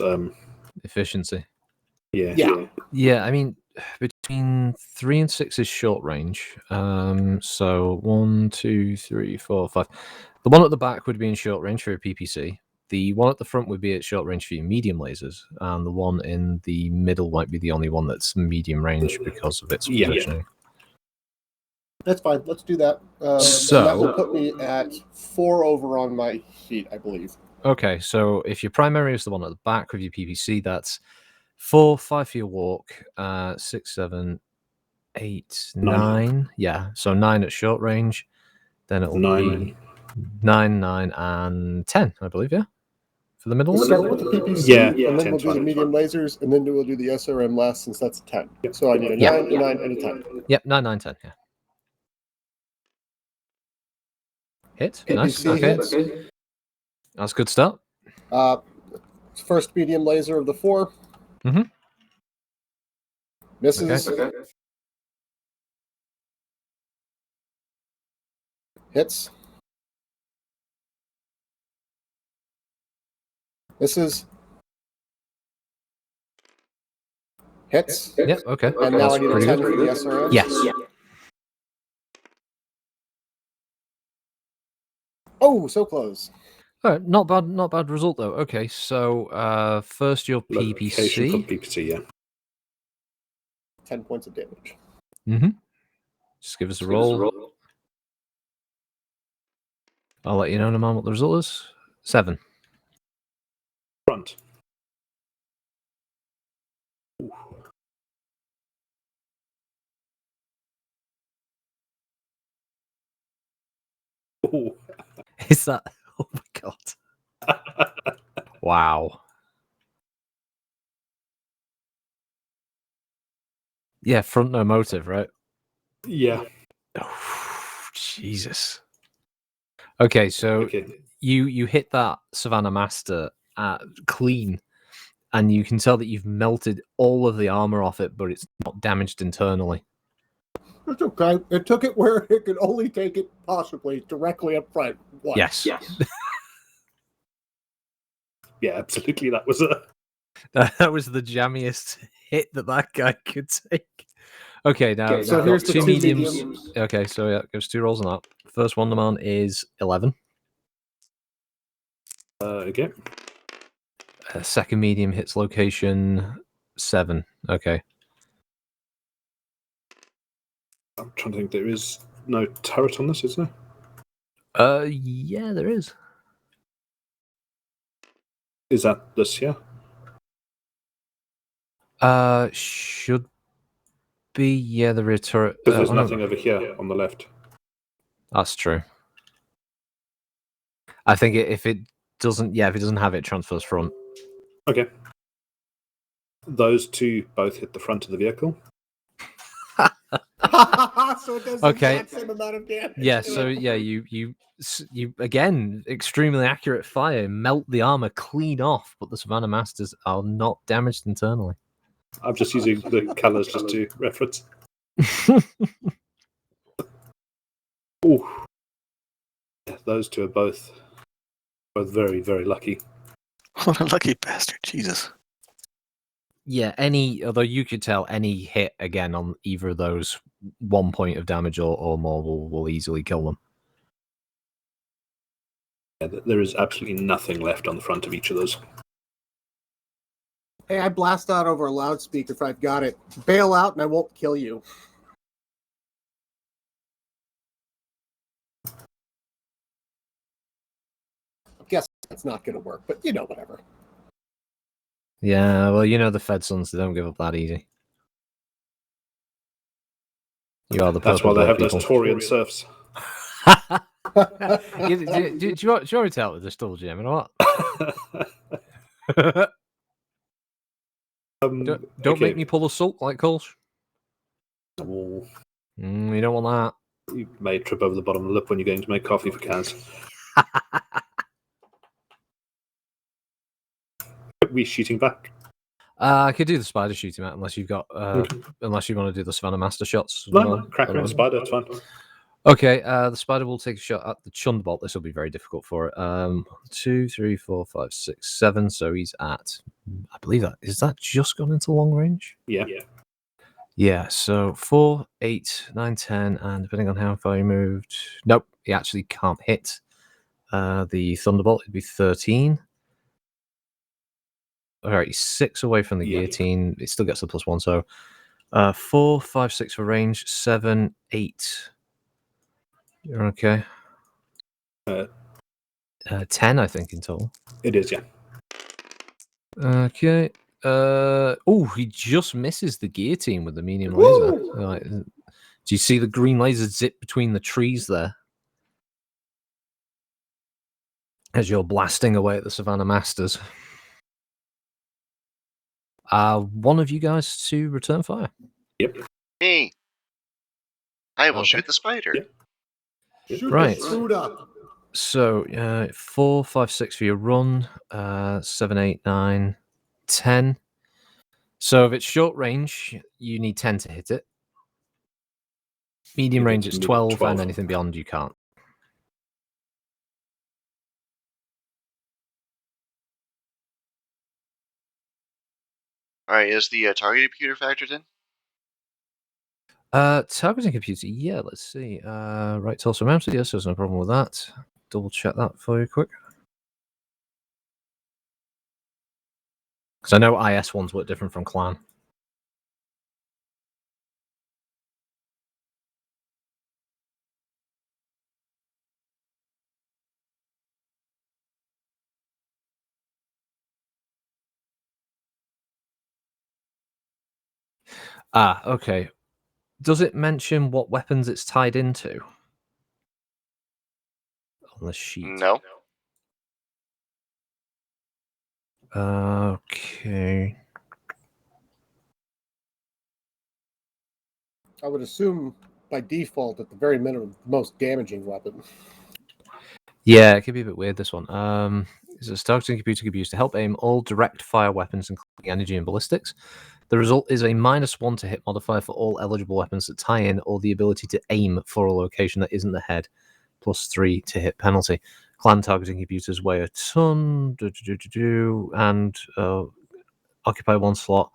Efficiency. Yeah. I mean, between 3 and 6 is short range. So 1, 2, 3, 4, 5. The one at the back would be in short range for a PPC. The one at the front would be at short range for your medium lasers, and the one in the middle might be the only one that's medium range because of its positioning. That's fine. Let's do that. So- and that will put me at 4 over on my sheet, I believe. Okay, so if your primary is the one at the back with your PPC, that's 4, 5 for your walk, 6, 7, 8, 9. Yeah, so 9 at short range. Then it'll 9. be 9, 9, and 10, I believe, yeah? For the middle We'll one? start with the PPC, Yeah, and then 10, we'll do the 12. medium lasers, and then we'll do the SRM last, since that's 10. Yep. So I need a Yeah. 9, a 9, and a 10. Yep, 9, 9, 10, yeah. Hit, nice, PPC okay. hits. That's a good start. First medium laser of the 4. Mhm. Misses. Okay. Hits. Misses. Hits. Yep, okay. And now That's I need a pretty 10 good. for the SRM. Yes. Oh, so close. All right, not bad result though. Okay, so first your Location for PPC. the PPC, yeah. 10 points of damage. Mm-hmm. Just give us a roll. I'll let you know in a moment what the result is. 7. Front. Ooh. Ooh. Is that? Oh my god! Wow. Yeah, front no motive, right? Yeah. Oh, Jesus. Okay, so Okay. you hit that Savannah Master clean, and you can tell that you've melted all of the armor off it, but it's not damaged internally. It's okay. It took it where it could only take it possibly directly up front. Once. Yes. Yeah, absolutely. That was a. That was the jammiest hit that guy could take. Okay, now So we've here's got the 2 two mediums. mediums. Okay, so yeah, gives 2 rolls on that. First one, the man is 11. Okay. Second medium hits location 7. Okay. I'm trying to think. There is no turret on this, is there? Yeah, there is. Is that this here? Should be, yeah, the rear turret. Because there's Oh, no, nothing over here on the left. that's true. I think if it doesn't, if it doesn't have it, it transfers front. Okay. Those two both hit the front of the vehicle. So it does Okay. the exact same amount of damage. Yeah, so you again, extremely accurate fire, melt the armor clean off, but the Savannah Masters are not damaged internally. I'm just using the colours just to reference. Ooh. Yeah, those two are both very, very lucky. What a lucky bastard, Jesus. Yeah, although you could tell any hit again on either of those 1 point of damage or more will easily kill them. Yeah, there is absolutely nothing left on the front of each of those. Hey, I blast out over a loudspeaker if I've got it. Bail out and I won't kill you. I guess that's not going to work, but whatever. Yeah, well, the Fed Sons, they don't give up that easy. You are the That's why purple they have people. those Taurian serfs. do you want me to tell with the stall, Jim, or what? Don't make me pull a sulk like Kolsch. Oh, You don't want you may trip over the bottom of the lip when you're going to make coffee for Kaz. that. We shooting back. I could do the spider shooting at unless you've got unless you want to do the Savannah Master shots. No, cracker and spider, it's fine. Okay, the spider will take a shot at the Chundbolt. This will be very difficult for it. 2, 3, 4, 5, 6, 7. So he's at, I believe is that just gone into long range? Yeah. Yeah, so 4, 8, 9, 10, and depending on how far he moved, nope, he actually can't hit the Thunderbolt. It'd be 13. All right, he's 6 away from the guillotine. It still gets the +1, so 4, 5, 6 for range, 7, 8. You're okay. 10, I think, in total. It is, yeah. Okay. He just misses the guillotine with the medium laser. Do you see the green laser zip between the trees there? As you're blasting away at the Savannah Masters. One of you guys to return fire. Yep. Me. I will Okay. shoot the spider. Yep. Shoot Right. the food up. So 4, 5, 6 for your run. 7, 8, 9, 10. So if it's short range, you need 10 to hit it. Medium You range, need it's 12. 12, and anything beyond, you can't. All right, is the targeting computer factored in? Targeting computer, yeah, let's see. Right torso mounted, yes, there's no problem with that. Double check that for you quick. Because I know IS ones work different from clan. Okay. Does it mention what weapons it's tied into? On the sheet. No. Okay. I would assume by default, at the very minimum, the most damaging weapon. Yeah, it could be a bit weird, this one. It's a targeting computer can be used to help aim all direct fire weapons, including energy and ballistics. The result is a -1 to hit modifier for all eligible weapons that tie in, or the ability to aim for a location that isn't the head, +3 to hit penalty. Clan targeting computers weigh a ton, and occupy 1 slot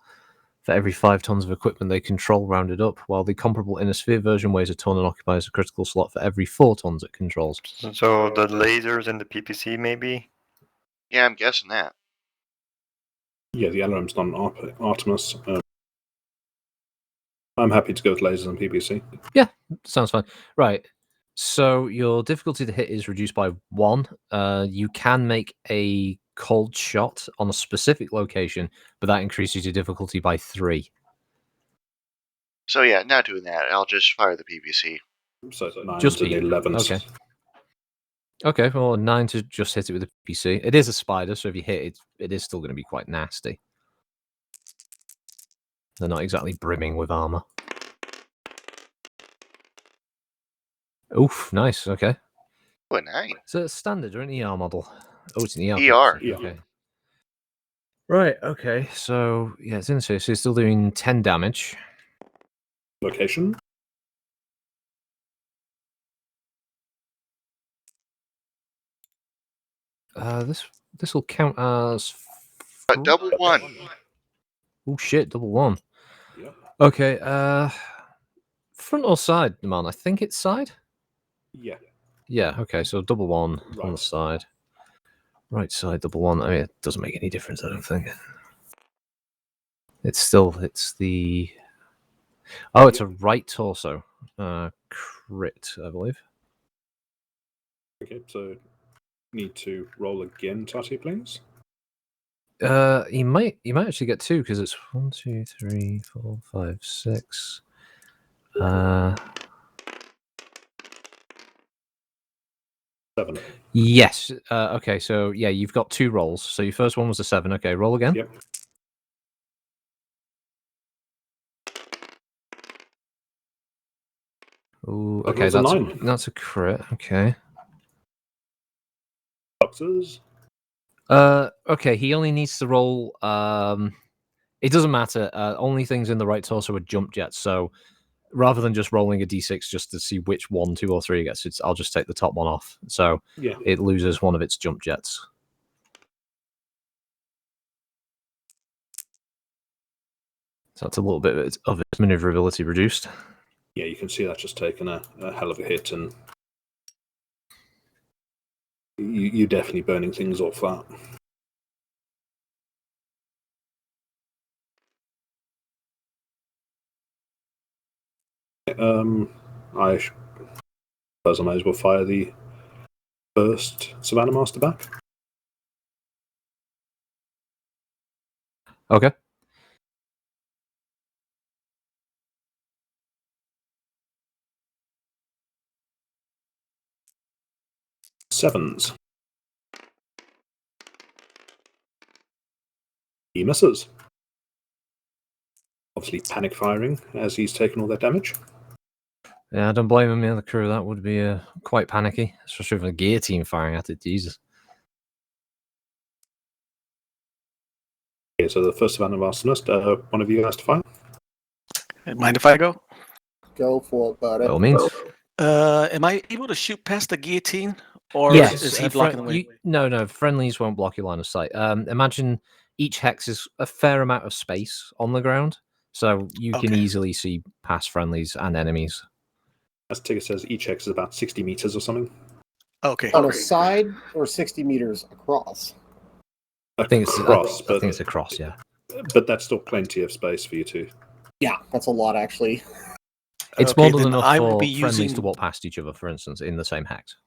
for every 5 tons of equipment they control rounded up, while the comparable inner sphere version weighs a ton and occupies a critical slot for every 4 tons it controls. So the lasers and the PPC, maybe? Yeah, I'm guessing that. Yeah, the LRM's not an Artemis. I'm happy to go with lasers and PPC. Yeah, sounds fine. Right. So your difficulty to hit is reduced by 1. You can make a cold shot on a specific location, but that increases your difficulty by 3. So yeah, not doing that. I'll just fire the PPC. So 9s Just and P. 11s. Okay. Okay, well, 9 to just hit it with a PC. It is a spider, so if you hit it, it is still going to be quite nasty. They're not exactly brimming with armor. Oof, nice, okay. Oh, a 9. Is it a standard or an ER model? Oh, it's an ER. ER. PPC, okay. Right, okay, so, yeah, it's in the space. So it's still doing 10 damage. Location. This will count as... Double 1. Oh, shit, double 1. Yep. Okay, front or side, man? I think it's side? Yeah. Yeah, okay, so double 1 on Right. the side. Right side, double 1. I mean, it doesn't make any difference, I don't think. It's the... Oh, it's a right torso. Crit, I believe. Okay, so need to roll again, Tati, please. You might actually get 2 because it's 1, 2, 3, 4, 5, 6. 7. Yes. Okay, so yeah, you've got 2 rolls. So your first one was a 7. Okay, roll again. Yep. Ooh, That okay, was a 9. that's a crit. Okay. Boxes. Okay, he only needs to roll. It doesn't matter. Only things in the right torso are jump jets. So rather than just rolling a d6 just to see which 1, 2, or 3 it gets, I'll just take the top one off. So Yeah. it loses one of its jump jets. So that's a little bit of its maneuverability reduced. Yeah, you can see that's just taken a hell of a hit, and you're definitely burning things off that. I suppose I might as well fire the first Savannah Master back. Okay. Sevens. He misses. Obviously panic firing as he's taken all that damage. Yeah, I don't blame him. Yeah, the crew, that would be quite panicky, especially with a guillotine firing at it. Jesus. Okay, so the first Savannah Master, one of you has to fire. Mind if I go? Go for it, By buddy. all means. Am I able to shoot past the guillotine, or Yes. is he blocking the way? No. Friendlies won't block your line of sight. Imagine each hex is a fair amount of space on the ground, so you can Okay. easily see past friendlies and enemies. As Tigger says, each hex is about 60 meters or something. Okay. On a side or 60 meters across? I think it's across, I think it's across. Yeah. but that's still plenty of space for you to. Yeah, that's a lot, actually. It's Okay, more than then enough I will for be friendlies to using- walk past each other, for instance, in the same hex.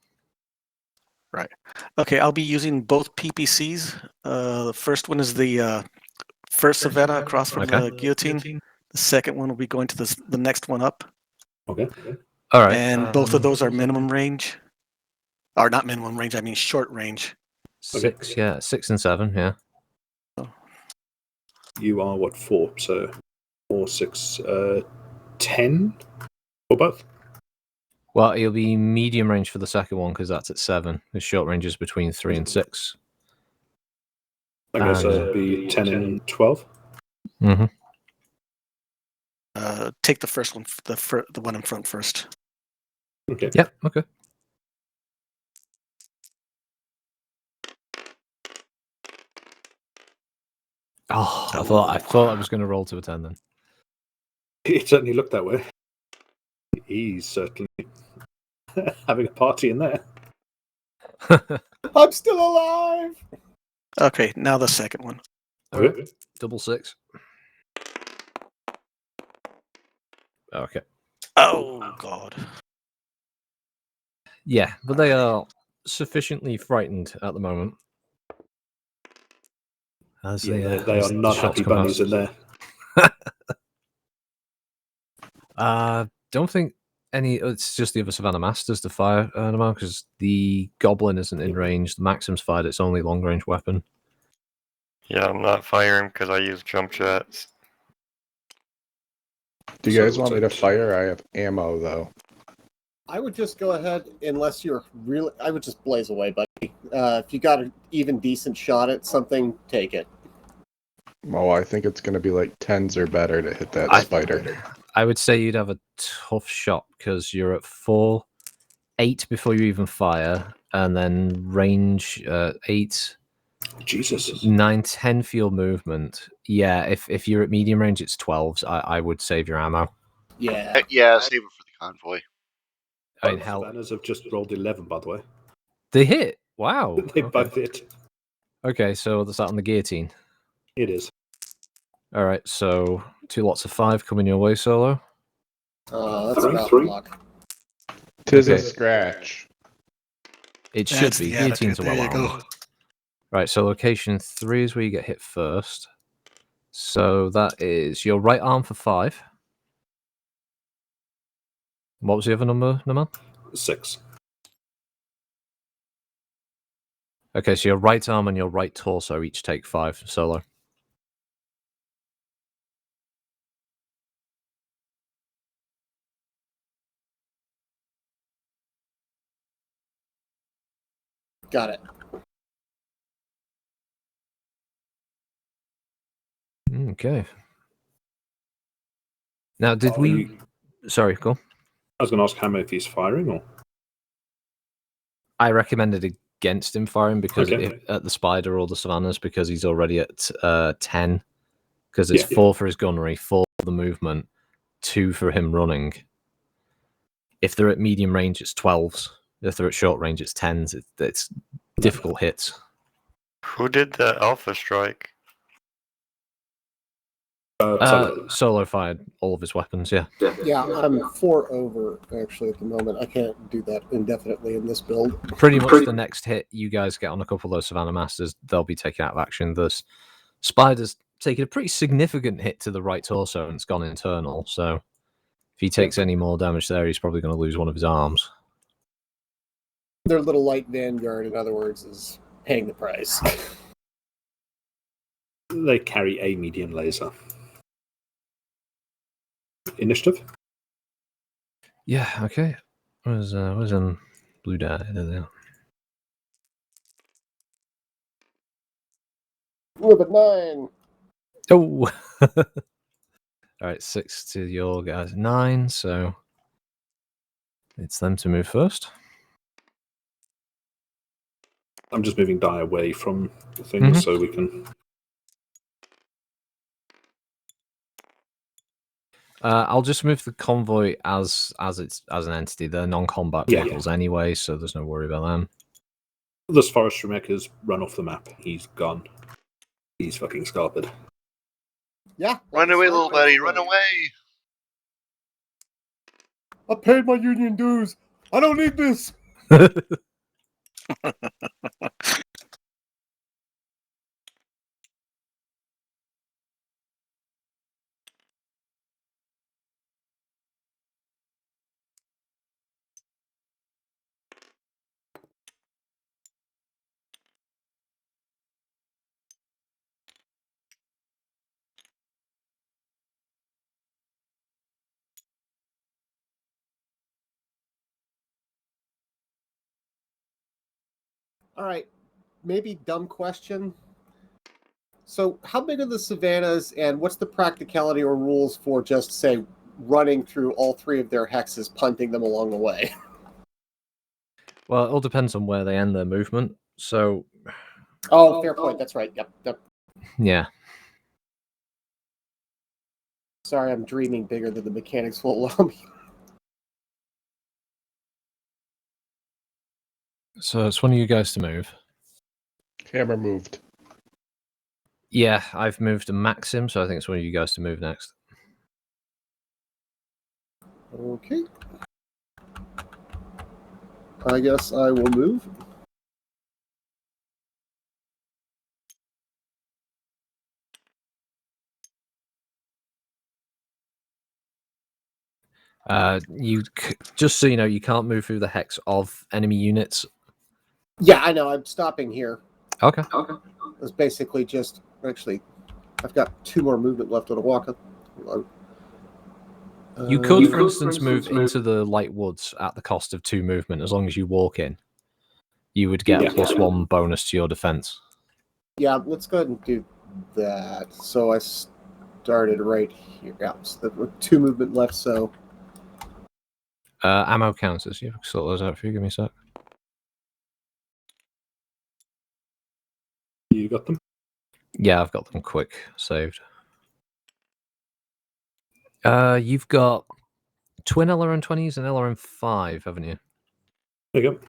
Right. Okay, I'll be using both PPCs. The first one is the first Savannah across from Okay. the guillotine. The second one will be going to the next one up. Okay. All right. And both of those are minimum range. Or not minimum range, I mean short range. 6, yeah, 6 and 7, yeah. You are what, 4? So 4, 6, 10 for both? Well, it'll be medium range for the second one because that's at 7. The short range is between 3 and 6. Okay, so it'd be 10 and 12. Mm-hmm. Take the first one, the one in front first. Okay. Yep. Okay. Oh, I thought I was going to roll to a 10 then. It certainly looked that way. He's certainly having a party in there. I'm still alive! Okay, now the second one. Okay. Double 6. Okay. Oh God. Yeah, but they are sufficiently frightened at the moment. As Yeah, the, they as are the not shots happy come bunnies past. in there. Don't think any. It's just the other Savannah Masters to fire animal because the Goblin isn't in range. The Maxim's fired its only long range weapon. Yeah, I'm not firing because I use jump jets. Do you So guys want me to it's- fire? I have ammo though. I would just go ahead, unless you're really. I would just blaze away, buddy. If you got an even decent shot at something, take it. Oh, I think it's going to be like 10s or better to hit that I- spider. I would say you'd have a tough shot because you're at 4-8 before you even fire, and then range 8, Jesus. 9, 10 for your movement. Yeah, if you're at medium range, it's 12s. I would save your ammo. Yeah. Yeah, save it for the convoy. I mean, Both hell, Savannahs have just rolled 11, by the way. they hit. Wow. They okay. both hit. Okay, so that's that on the guillotine. It is. All right, so 2 lots of 5 coming your way, Solo. That's Three, about three. luck. Tis a Okay. scratch. It should That's be. the Guillotines are attitude. well There you armed. go. Right, so location 3 is where you get hit first. So that is your right arm for 5. What was the other number, Naman? 6. Okay, so your right arm and your right torso each take 5, Solo. Got it. Okay. Now, did Are we... you- Sorry, go on. I was going to ask Hammer if he's firing or. I recommended against him firing because Okay. at the spider or the savannas because he's already at 10. Because it's Yeah. 4 for his gunnery, 4 for the movement, 2 for him running. If they're at medium range, it's 12s. If they're at short range, it's 10s. It's difficult hits. Who did the alpha strike? Solo. Solo fired all of his weapons, yeah. Yeah, I'm 4 over actually at the moment. I can't do that indefinitely in this build. Pretty much the next hit you guys get on a couple of those Savannah Masters, they'll be taken out of action. The Spider's taken a pretty significant hit to the right torso and it's gone internal, so if he takes any more damage there, he's probably going to lose one of his arms. Their little light vanguard, in other words, is paying the price. They carry a medium laser. Initiative? Yeah, okay. Where's blue die? There they are. With a 9. Oh! Alright, 6 to your guys, 9, so it's them to move first. I'm just moving die away from the thing so we can. I'll just move the convoy as an entity. They're non-combat Yeah. vehicles anyway, so there's no worry about them. This forestry mech has run off the map. He's gone. He's fucking scarpered. Yeah. Run away, little buddy, run away! I paid my union dues. I don't need this. All right. Maybe dumb question. So, how big are the savannas, and what's the practicality or rules for just, say, running through all 3 of their hexes, punting them along the way? Well, it all depends on where they end their movement. So, Oh, fair point. That's right. Yep. yeah. Sorry, I'm dreaming bigger than the mechanics will allow me. So it's one of you guys to move. Hammer moved. Yeah, I've moved to Maxim, so I think it's one of you guys to move next. Okay. I guess I will move. Just so you know, you can't move through the hex of enemy units. Yeah, I know. I'm stopping here. Okay. It's basically just actually, I've got 2 more movement left on a walk. Hold on. You could, for instance, move into the light woods at the cost of 2 movement. As long as you walk in, you would get a +1 bonus to your defense. Yeah, let's go ahead and do that. So I started right here. Yeah, so there were 2 movement left. So Ammo counters. You sort those out for you. Give me a sec. You got them? Yeah, I've got them quick saved. You've got twin LRM-20s and LRM-5, haven't you? There you go.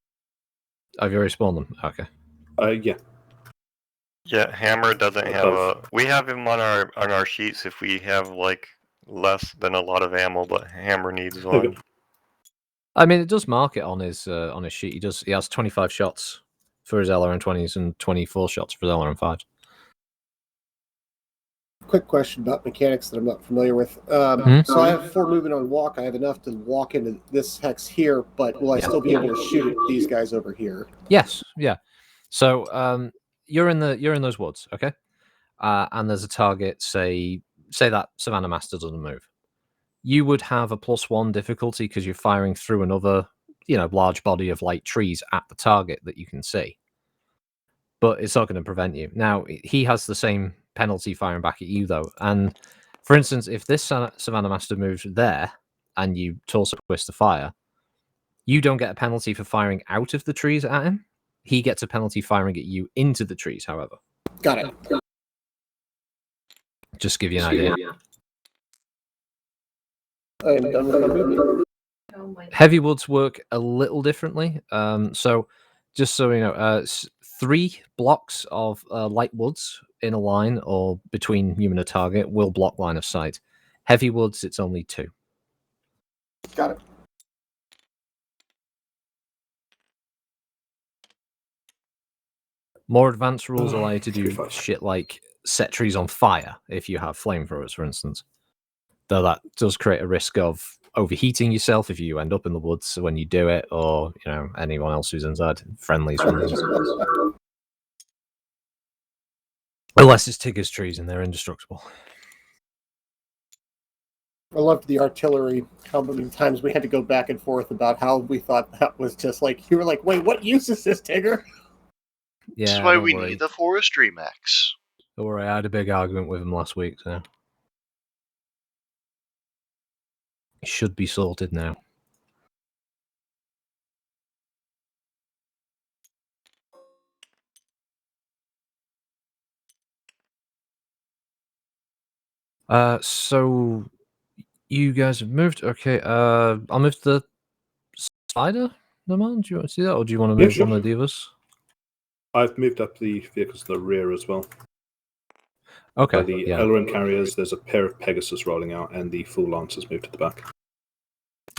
Have you already spawned them? Okay. Yeah. Yeah, Hammer doesn't have a. We have him on our sheets if we have like less than a lot of ammo, but Hammer needs There you one. go. I mean, it does mark it on his sheet. He has 25 shots for his LRM-20s and 24 shots for his LRM-5s. quick question about mechanics that I'm not familiar with. So I have 4 movement on walk. I have enough to walk into this hex here, but will I still be able to shoot at these guys over here? Yes, yeah. So you're in those woods, okay? And there's a target. Say that Savannah Master doesn't move. You would have a +1 difficulty because you're firing through another, large body of light trees at the target that you can see. But it's not going to prevent you. Now, he has the same penalty firing back at you, though. And, for instance, if this Savannah Master moves there and you torso twist the fire, you don't get a penalty for firing out of the trees at him. He gets a penalty firing at you into the trees, however. Got it. Just to give you an idea. I am done with my movement. Heavy woods work a little differently. So, just so you know, 3 blocks of light woods in a line or between you and a target will block line of sight. Heavy woods, it's only 2. Got it. More advanced rules allow you to do 3-5. shit like set trees on fire if you have flamethrowers, for instance. Though that does create a risk of overheating yourself if you end up in the woods when you do it, or anyone else who's inside. Friendlies, for instance. Unless it's Tigger's trees and they're indestructible. I loved the artillery. How many times we had to go back and forth about how we thought that was just like, you were like, wait, what use is this, Tigger? Yeah, This is why don't we worry. need the forestry mechs. Don't worry, I had a big argument with him last week, so it should be sorted now. So you guys have moved. Okay, I'll move to the spider. No man, do you want to see that, or do you want to Yeah, move sure. one of the divas? I've moved up the vehicles to the rear as well. Okay, The yeah. Elrond carriers, there's a pair of Pegasus rolling out, and the full Lancers moved to the back.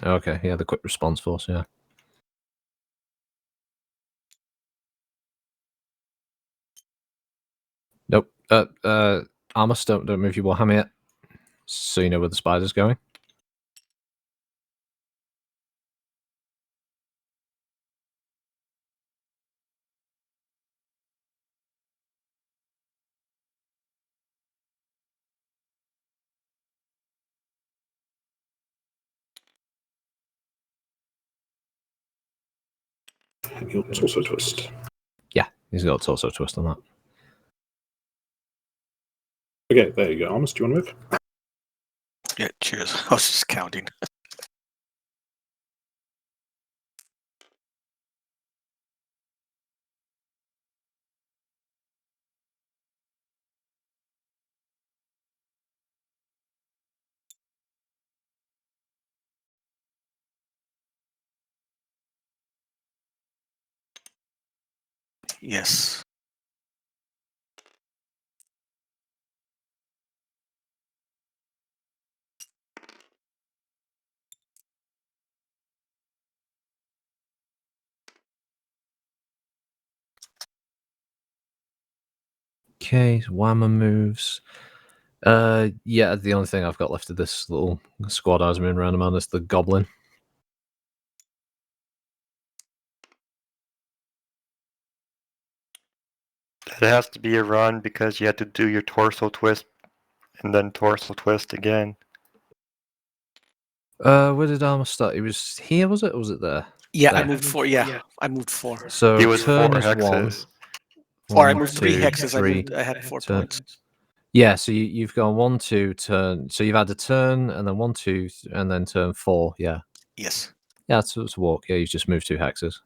Okay, yeah, the quick response force, yeah. Nope. Amos, don't move your Warhammer yet. So you know where the spider's going. And he'll also twist. Yeah, he's got a torso twist on that. Okay, there you go. Amos, do you want to move? Yeah, cheers. I was just counting. Yes. Okay, so Whammer moves. Yeah, the only thing I've got left of this little squad I was moving around on is the goblin. It has to be a run because you had to do your torso twist and then torso twist again. Where did Armor start? It was here, was it? Or was it there? Yeah, I There. moved 4. Yeah, I moved 4. So He was turn 4 is 1. hexes. Or I One, moved 3 2, hexes. 3, I had 4 turn. points. Yeah, so you've gone 1, 2, turn. So you've had a turn, and then 1, 2, and then turn 4. Yeah. Yes. Yeah, it's a walk. Yeah, you've just moved 2 hexes.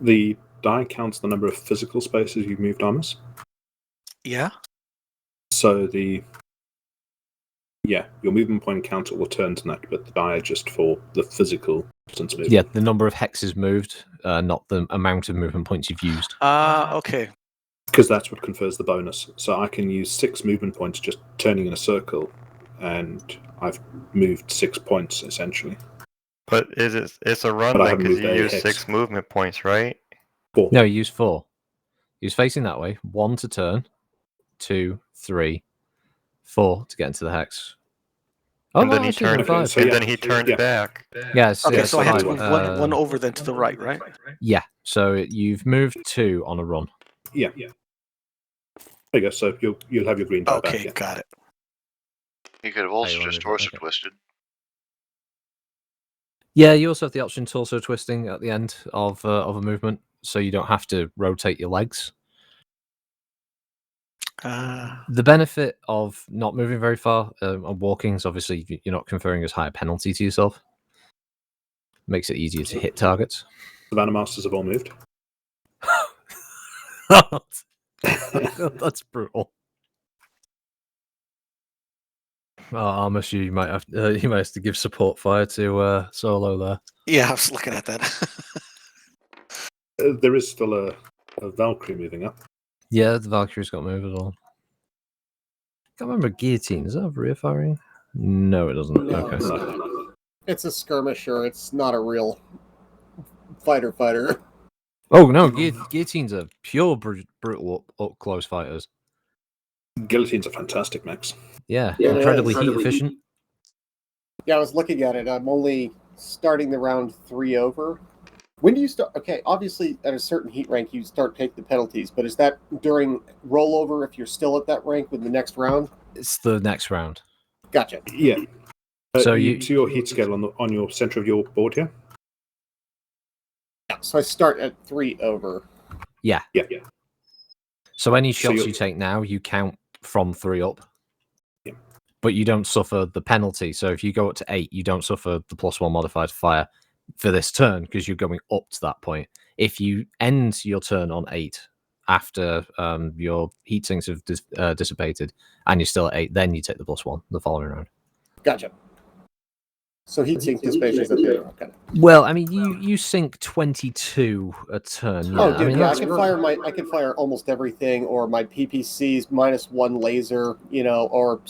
The die counts the number of physical spaces you've moved, Armus. Yeah. So your movement point counter will turn to that, but the die are just for the physical distance movement. Yeah, the number of hexes moved, not the amount of movement points you've used. Okay. Because that's what confers the bonus. So I can use 6 movement points just turning in a circle, and I've moved 6 points essentially. But it's a run But I then haven't because moved you a use hex. 6 movement points, right? 4. No, you use 4. He was facing that way. 1 to turn, 2, 3, 4 to get into the hex. Oh, And no, then he actually, turned. no, 5. so And yeah, then he turned yeah. back. Yes. Okay, yes, so I had to 5. move one over then to the right, right? Yeah, so you've moved 2 on a run. Yeah. There you go. So you'll have your green die back. Okay, Yeah. got it. He could have also you wanna just move it, torso okay. twisted. Yeah, you also have the option torso twisting at the end of a movement, so you don't have to rotate your legs. The benefit of not moving very far and walking is obviously you're not conferring as high a penalty to yourself. Makes it easier to hit targets. Savannah Masters have all moved. That's brutal. Oh, Armus, you might have to give support fire to Solo there. Yeah, I was looking at that. There is still a Valkyrie moving up. Yeah, the Valkyrie's got move as well. Can't remember guillotine. Does that have rear firing? No, it doesn't. No, Okay. No. It's a skirmisher. It's not a real fighter. Oh no, guillotines are pure brutal up close fighters. Guillotines are fantastic mechs. Yeah, Yeah, incredibly it is. heat efficient. Yeah, I was looking at it. I'm only starting the round 3 over. When do you start? Okay, obviously at a certain heat rank you start taking the penalties, but is that during rollover if you're still at that rank with the next round? It's the next round. Gotcha. Yeah. So you see your heat scale on your center of your board here? Yeah, so I start at 3 over. Yeah. Yeah. So any So shots you're- you take now, you count from 3 up. Yeah. But you don't suffer the penalty. So if you go up to 8, you don't suffer the +1 modified fire for this turn because you're going up to that point. If you end your turn on 8 after your heat sinks have dissipated and you're still at 8, then you take the +1 the following round. Gotcha. So heat sink dissipation is at 0. Okay. Well, I mean, you sink 22 a turn. Yeah. Oh, dude, I mean, yeah, I that's can fire almost everything, or my PPCs -1 laser, or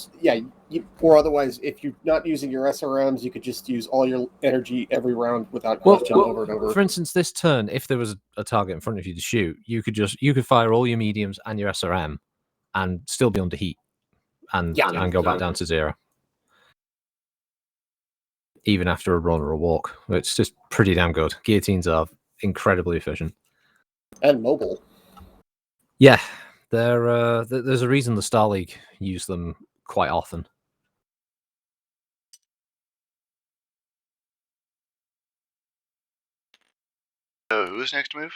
or otherwise, if you're not using your SRMs, you could just use all your energy every round without question over and over. For instance, this turn, if there was a target in front of you to shoot, you could fire all your mediums and your SRM, and still be under heat, and go back down to 0. Even after a run or a walk, it's just pretty damn good. Guillotines are incredibly efficient and mobile. Yeah, they're there's a reason the Star League use them quite often. So who's next to move?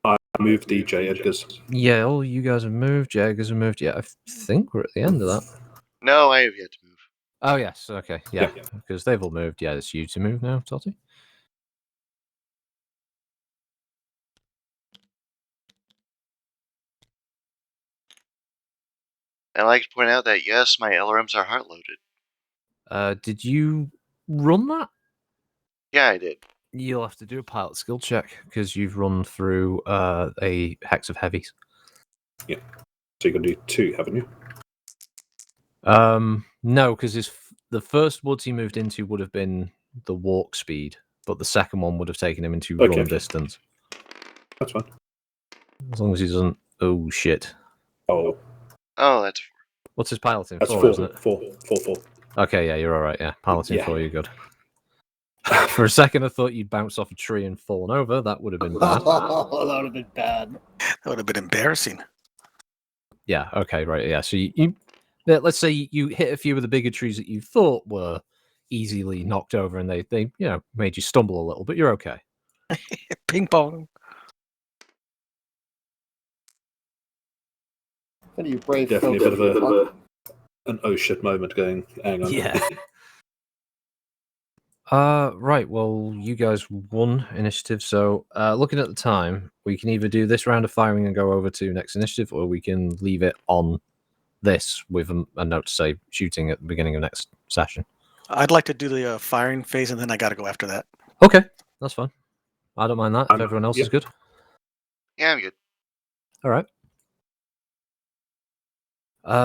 I moved DJ Edgars. Yeah, all you guys have moved. Jaggers have moved. Yeah, I think we're at the end of that. No, I have yet to move. Oh yes, okay, yeah, because they've all moved. Yeah, it's you to move now, Totty. I'd like to point out that yes, my LRMs are heart loaded. Did you run that? Yeah, I did. You'll have to do a pilot skill check because you've run through a hex of heavies. Yeah, so you can do 2, haven't you? No, because the first woods he moved into would have been the walk speed, but the second one would have taken him into run distance. That's fine. As long as he doesn't. Oh shit! Oh, Oh, that's What's his piloting? that's 4, four. isn't it? Four. Okay, yeah, you're all right. Yeah, piloting Yeah. 4, you're good. For a second, I thought you'd bounced off a tree and fallen over. That would have been bad. that would have been bad. That would have been embarrassing. Yeah. Okay. Right. Yeah. So yeah, let's say you hit a few of the bigger trees that you thought were easily knocked over, and they made you stumble a little, but you're okay. Ping pong. What are you brave Definitely folk? a bit of an oh shit moment going. Hang on. Yeah. Right. Well, you guys won initiative. So, looking at the time, we can either do this round of firing and go over to next initiative, or we can leave it on this with a note to say shooting at the beginning of next session. I'd like to do the firing phase, and then I got to go after that. Okay, that's fine. I don't mind that if I'm- everyone else yep. is good. Yeah, I'm good. All right.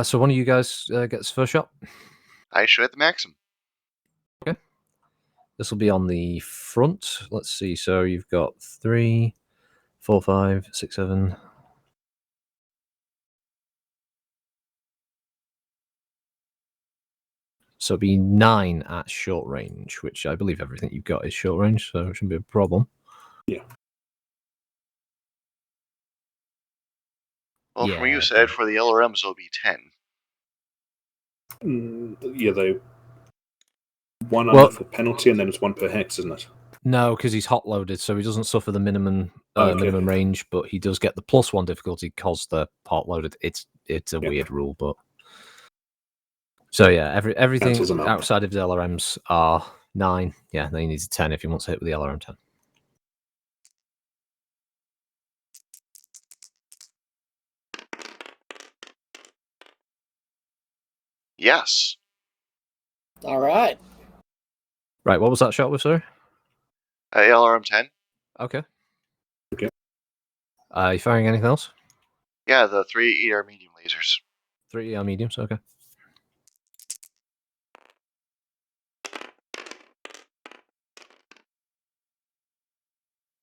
So one of you guys gets first shot. I shoot at the Maxim. This will be on the front. Let's see. So you've got 3, 4, 5, 6, 7. So it'll be 9 at short range, which I believe everything you've got is short range, so it shouldn't be a problem. Well, from what Yeah, you said, okay. for the LRMs, it'll be 10. Yeah, they one Well- under for penalty, and then it's 1 per hex, isn't it? No, because he's hot loaded, so he doesn't suffer the minimum Okay. minimum range, but he does get the +1 difficulty because they're hot loaded. It's a weird rule, but so yeah, everything Cancels them out. outside of the LRMs are 9. Yeah, then he needs a 10 if he wants to hit with the LRM 10. Yes. All right. Right, what was that shot with, sorry? LRM 10? Okay. Okay. You firing anything else? Yeah, the 3 ER medium lasers. 3 ER mediums, okay.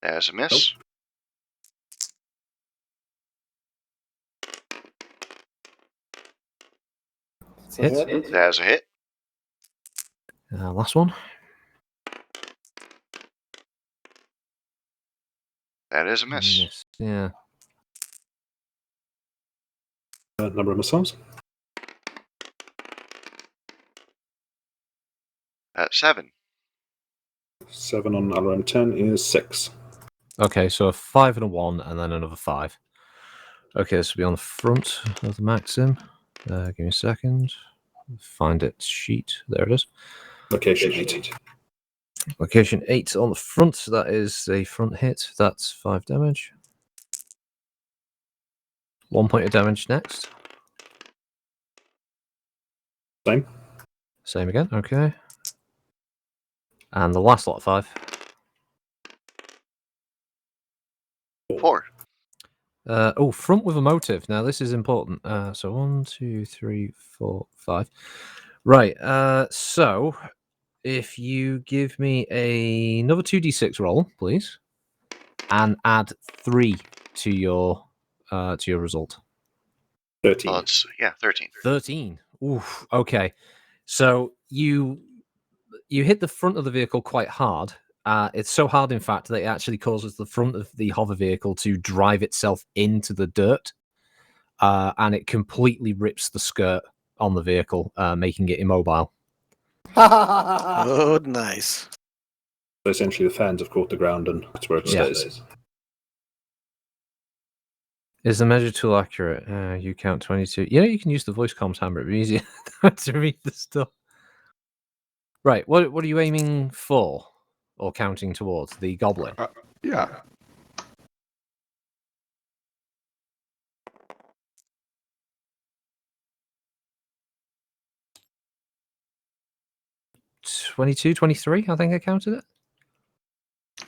There's a miss. It's a Hit. hit. There's a hit. Last one. That is a miss. Miss. Yeah. Number of missiles. 7. 7 on LRM 10 is 6. Okay, so a 5 and a 1, and then another 5. Okay, this will be on the front of the Maxim. Give me a second. Find its sheet. There it is. Location 8. Location 8 on the front. That is a front hit. That's 5 damage. 1 point of damage next. Same. Same again. Okay. And the last lot of 5. 4. Front with a motive. Now this is important. So 1, 2, 3, 4, 5. Right. So if you give me another 2d6 roll, please, and add 3 to your result. 13. Well, it's 13. 13. Oof. Okay. So you hit the front of the vehicle quite hard. It's so hard, in fact, that it actually causes the front of the hover vehicle to drive itself into the dirt, and it completely rips the skirt on the vehicle, making it immobile. Oh, nice. So essentially, the fans have caught the ground, and that's where it Yeah. stays. Is the measure tool accurate? You count 22. You know, you can use the voice comms hammer. It'd be easier to read the stuff. Right. What are you aiming for, or counting towards? The goblin. Yeah. $22, $23, I think I counted it.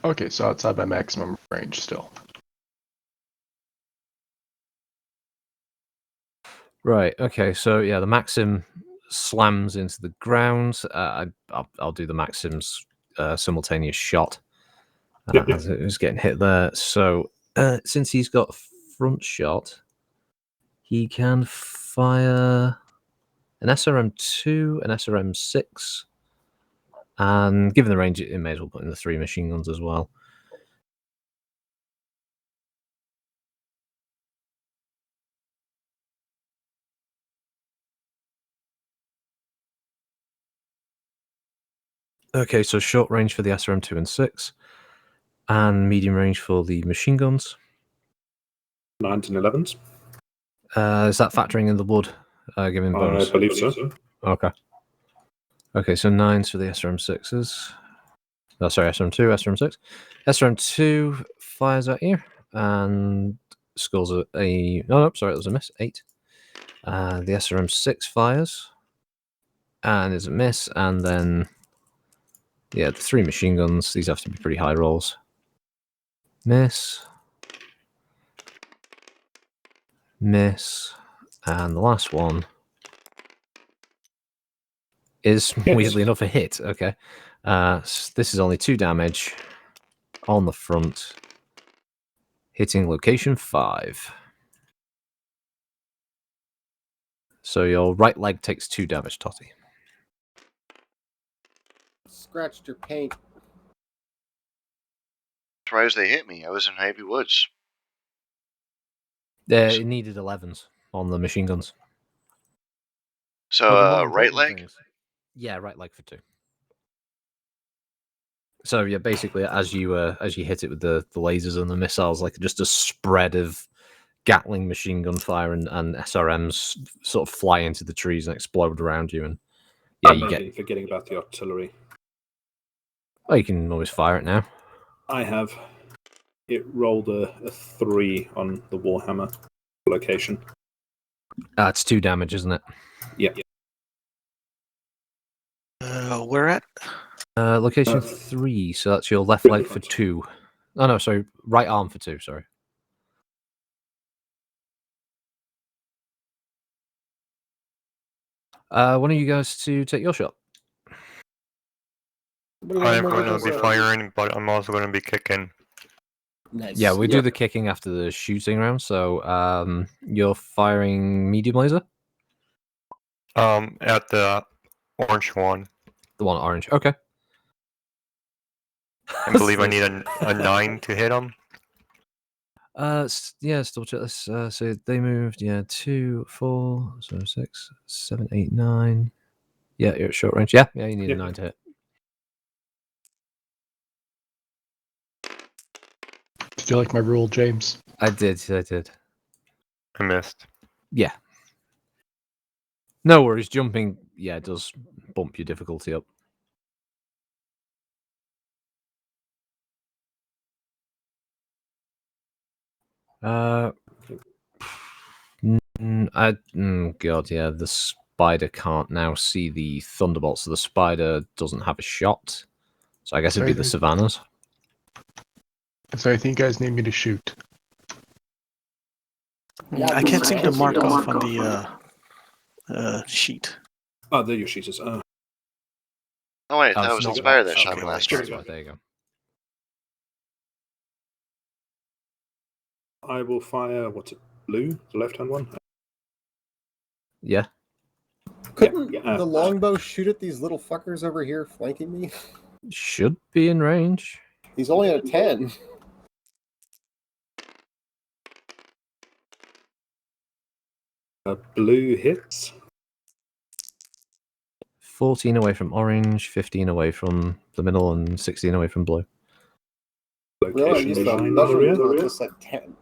Okay, so outside my maximum range still. Right. Okay. So yeah, the Maxim slams into the ground. I'll do the Maxim's simultaneous shot Yep. as it was getting hit there. So since he's got front shot, he can fire an SRM2, an SRM6, and given the range, it may as well put in the 3 machine guns as well. Okay, so short range for the SRM2 and 6, and medium range for the machine guns. 9s and 11s. Is that factoring in the wood, giving bonus? I believe so. Okay. Okay, so 9s for the SRM6s. Oh, sorry, SRM2, SRM6. SRM2 fires at you and scores a. Oh, no, sorry, it was a miss. 8. The SRM6 fires and is a miss, and then. Yeah, the 3 machine guns. These have to be pretty high rolls. Miss. Miss. And the last one is, weirdly enough, a hit. Okay. This is only 2 damage on the front, hitting location 5. So your right leg takes 2 damage, Totty. Scratched your paint. Surprised they hit me. I was in Happy Woods. It needed 11s on the machine guns. So, But the more right important leg? things- Yeah, right leg for 2. So yeah, basically, as you hit it with the lasers and the missiles, like just a spread of Gatling machine gun fire and SRMs sort of fly into the trees and explode around you, and yeah, you get. Forgetting about the artillery. Oh, you can always fire it now. I have. It rolled a 3 on the Warhammer location. It's 2 damage, isn't it? Yeah. Where at? Location 3, so that's your left leg for 2. Oh no, sorry, right arm for 2. Sorry. One of you guys to take your shot. I'm going to be firing, but I'm also going to be kicking. Nice. Yeah, we do the kicking after the shooting round. So you're firing medium laser. At the orange one. The one orange. Okay. I believe I need a 9 to hit him. Yeah, still check this. So they moved, 2, 4, so 6, 7, 8, 9. Yeah, you're at short range. Yeah, you need a 9 to hit. Did you like my rule, James? I did. I missed. Yeah. No worries. Jumping, it does bump your difficulty up. God, yeah, the spider can't now see the thunderbolts, so the spider doesn't have a shot. So I guess it'd be the savannas. Is there anything you guys need me to shoot? I can't seem to mark off on the sheet. Oh, there your sheet is. Oh, wait, that was Inspire that shot me Okay, last that's turn. right, there you go. I will fire, what's it, blue? The left-hand one? Yeah. Couldn't Yeah. the longbow shoot at these little fuckers over here flanking me? Should be in range. He's only at a 10. Blue hits. 14 away from orange, 15 away from the middle, and 16 away from blue. Really? I used the 9 mushroom area. contest at 10.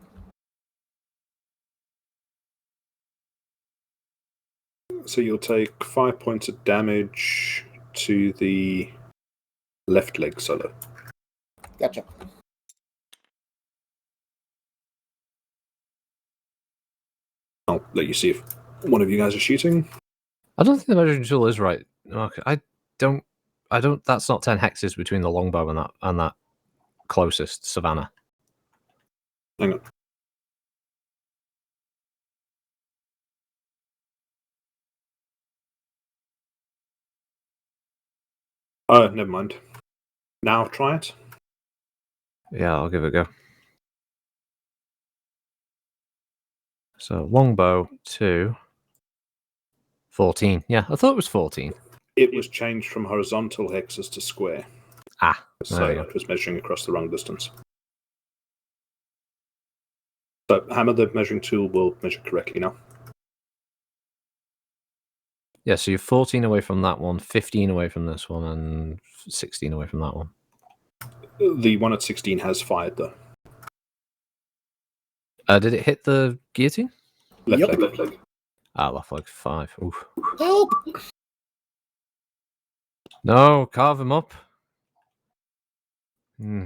So you'll take 5 points of damage to the left leg solo. Gotcha. I'll let you see if one of you guys are shooting. I don't think the measuring tool is right. Okay, I don't. That's not 10 hexes between the longbow and that closest savannah. Hang on. Never mind. Now try it. Yeah, I'll give it a go. So longbow to 14. Yeah, I thought it was 14. It was changed from horizontal hexes to square, Ah, so there you go. it was measuring across the wrong distance. So hammer, the measuring tool, will measure correctly now. Yeah, so you're 14 away from that one, 15 away from this one, and 16 away from that one. The one at 16 has fired, though. Did it hit the guillotine? Left Yep. leg. Ah, left leg 5. Oof. Help! No, carve him up.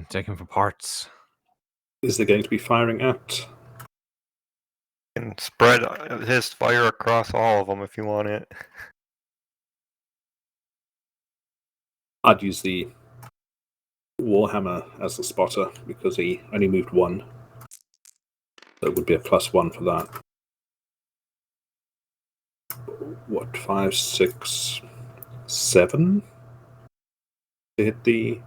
Take him for parts. Is there going to be firing at? And spread his fire across all of them if you want it. I'd use the Warhammer as the spotter because he only moved 1. So it would be a +1 for that. What, 5, 6, 7? To hit the